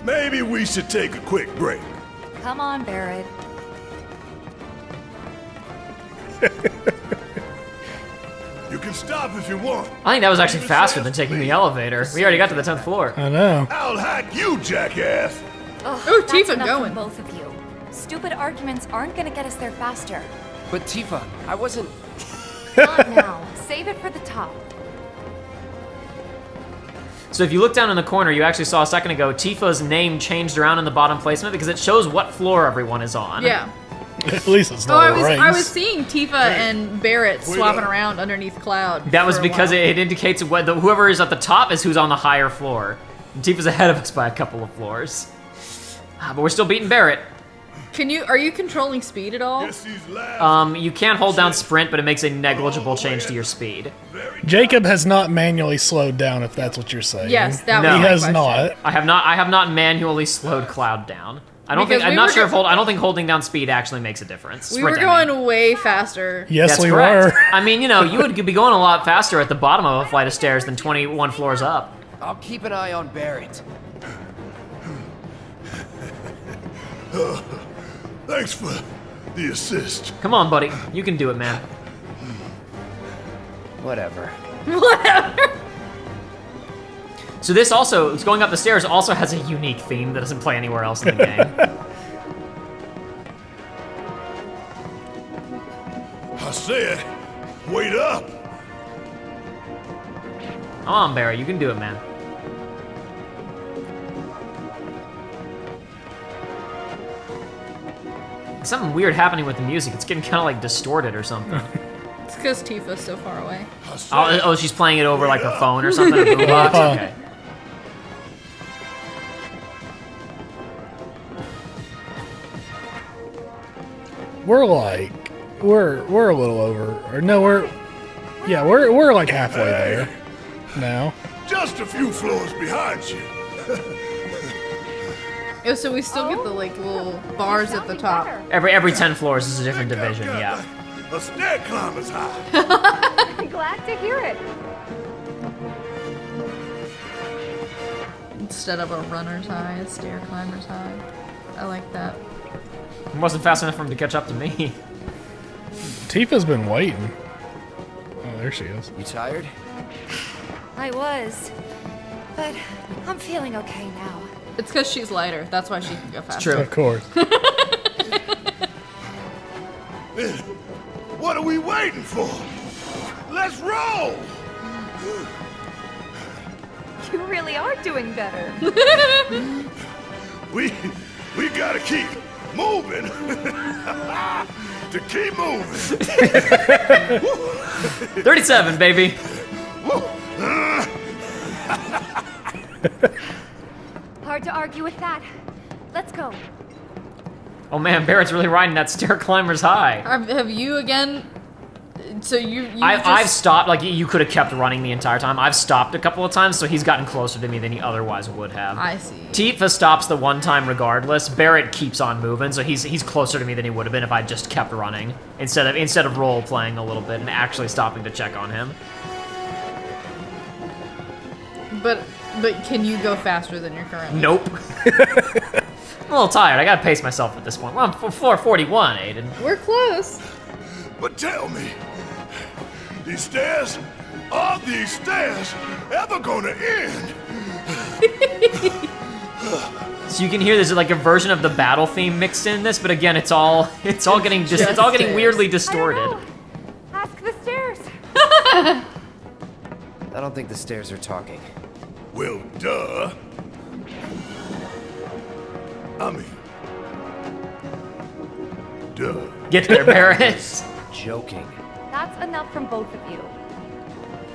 Maybe we should take a quick break. Come on, Barret. You can stop if you want. I think that was actually faster than taking the elevator. We already got to the 10th floor. I know. I'll hack you, jackass! Ooh, That's Tifa enough going. from both of you. Stupid arguments aren't gonna get us there faster. But Tifa, I wasn't... Not now. Save it for the top. So if you look down in the corner, you actually saw a second ago, Tifa's name changed around in the bottom placement because it shows what floor everyone is on. Yeah. At least it's Oh, not I was seeing Tifa and Barret swapping around underneath Cloud. That was for a because while. it indicates whoever is at the top is who's on the higher floor. And Tifa's ahead of us by a couple of floors. But we're still beating Barret. Are you controlling speed at all? You can hold down sprint, but it makes a negligible change to your speed. Jacob has not manually slowed down, if that's what you're saying. Yes, that No. was He my has question. not. I have not manually slowed Cloud down. I don't Because think we I'm not were sure if go- I don't think holding down speed actually makes a difference. We were Sprint, I mean. going way faster. Yes, That's we correct. were. I mean, you would be going a lot faster at the bottom of a flight of stairs than 21 floors up. I'll keep an eye on Barret. Thanks for the assist. Come on, buddy. You can do it, man. Whatever. Whatever. So this also, going up the stairs also has a unique theme that doesn't play anywhere else in the game. I said, wait up. Come on, Barry. You can do it, man. Something weird happening with the music. It's getting kind of like distorted or something. It's because Tifa's so far away. Oh, she's playing it over like her phone or something. A boombox. Okay. We're a little over, or no, we're like halfway there now. Just a few floors behind you. Oh, so we still get the like little bars at the top. Every 10 floors is a different division. Yeah. A stair climber's high. Glad to hear it. Instead of a runner's high, a stair climber's high. I like that. It wasn't fast enough for him to catch up to me. Tifa's been waiting. Oh, there she is. You tired? I was. But I'm feeling okay now. It's because she's lighter. That's why she can go faster. True. Of course. What are we waiting for? Let's roll. You really are doing better. We gotta keep moving. To keep moving. 37, baby. Hard to argue with that. Let's go. Oh man, Barrett's really riding that stair climber's high. Have you again? So I've stopped. Like you could have kept running the entire time. I've stopped a couple of times, so he's gotten closer to me than he otherwise would have. I see. Tifa stops the one time regardless. Barret keeps on moving, so he's closer to me than he would have been if I just kept running instead of role playing a little bit and actually stopping to check on him. But can you go faster than you're currently? Nope. I'm a little tired. I gotta pace myself at this point. Well, I'm 441, Aidan. We're close. But tell me, these stairs, are these stairs ever gonna end? So you can hear there's like a version of the battle theme mixed in this, but again, it's all getting stairs. weirdly I distorted. don't know. Ask the stairs. I don't think the stairs are talking. Well, duh. I mean, duh. Get there, Barret. Joking. That's enough from both of you.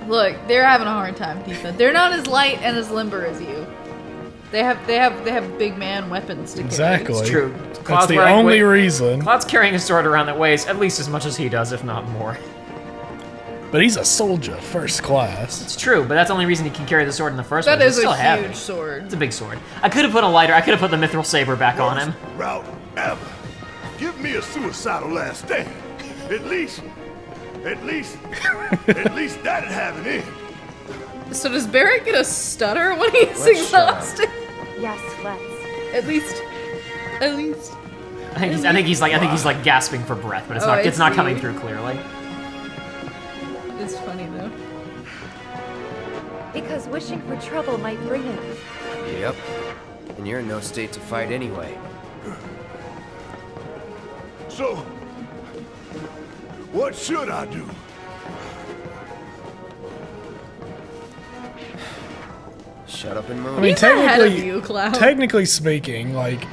Look, they're having a hard time, Tifa. They're not as light and as limber as you. They have big man weapons to carry. Exactly. It's true. That's the only reason. Cloud's carrying a sword around that weighs at least as much as he does, if not more. But he's a soldier, first class. It's true, but that's the only reason he can carry the sword in the first That place. is It's still a heavy. huge sword. It's a big sword. I could have put a lighter. I could have put the mithril saber back on him. Route ever. Give me a suicidal last stand. At least that'd have an end. So does Barret get a stutter when he's Let's shut up. exhausted? Yes, let's. At least. I think he's like gasping for breath, but it's Oh, I it's not see. coming through clearly. It's funny though. Because wishing for trouble might bring it. Yep. And you're in no state to fight anyway. So, what should I do? Shut up and move. I mean, He's ahead of you, Cloud. technically speaking, like,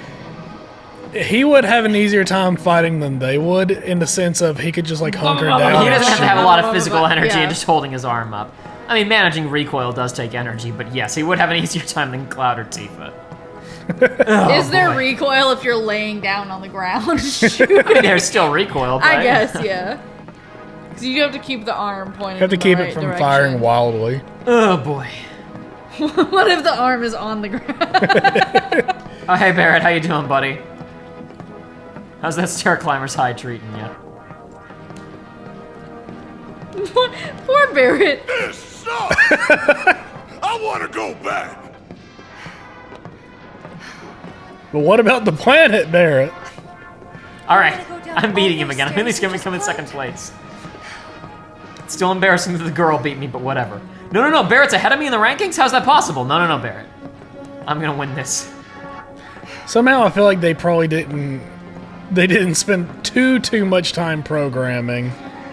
he would have an easier time fighting than they would, in the sense of he could just like hunker down. He doesn't have to have a lot of physical Yeah. energy and just holding his arm up. I mean, managing recoil does take energy, but yes, he would have an easier time than Cloud or Tifa. Is there boy. recoil if you're laying down on the ground? I mean, there's still recoil, but I guess, yeah. Because you have to keep the arm pointing. You have to in the keep right it from direction. firing wildly. Oh boy. What if the arm is on the ground? Oh hey Barret, how you doing, buddy? How's that stair climber's high treating you? Poor Barret. This sucks! I want to go back. But what about the planet, Barret? All right, go down I'm beating all him those again. I'm at least stairs gonna and come in just second place. It's still embarrassing that the girl beat me, but whatever. No, Barrett's ahead of me in the rankings? How's that possible? No, Barret. I'm gonna win this. Somehow I feel like they probably didn't spend too much time programming.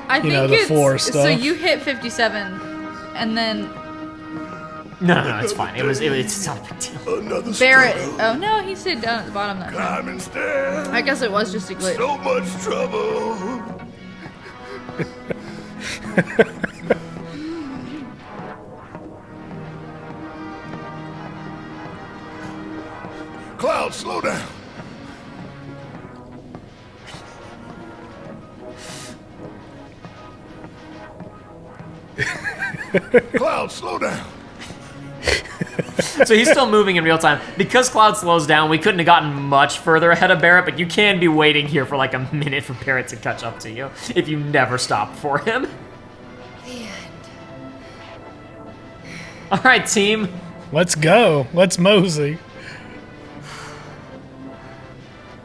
I think know, the it's floor so stuff. you hit 57, and then No, it's fine. It's not a big deal. Another Barret. struggle. Oh no, he stayed down at the bottom that time. Climbing stairs. I guess it was just a glitch. So much trouble. Cloud, slow down. Cloud, slow down. So he's still moving in real time. Because Cloud slows down, we couldn't have gotten much further ahead of Barret, but you can be waiting here for like a minute for Barret to catch up to you if you never stop for him. The end. All right, team. Let's go. Let's mosey.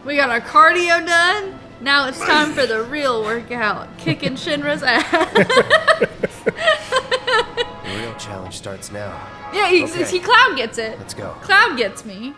We got our cardio done. Now it's time for the real workout. Kicking Shinra's ass. The real challenge starts now. Yeah, Okay. Cloud gets it. Let's go. Cloud gets me.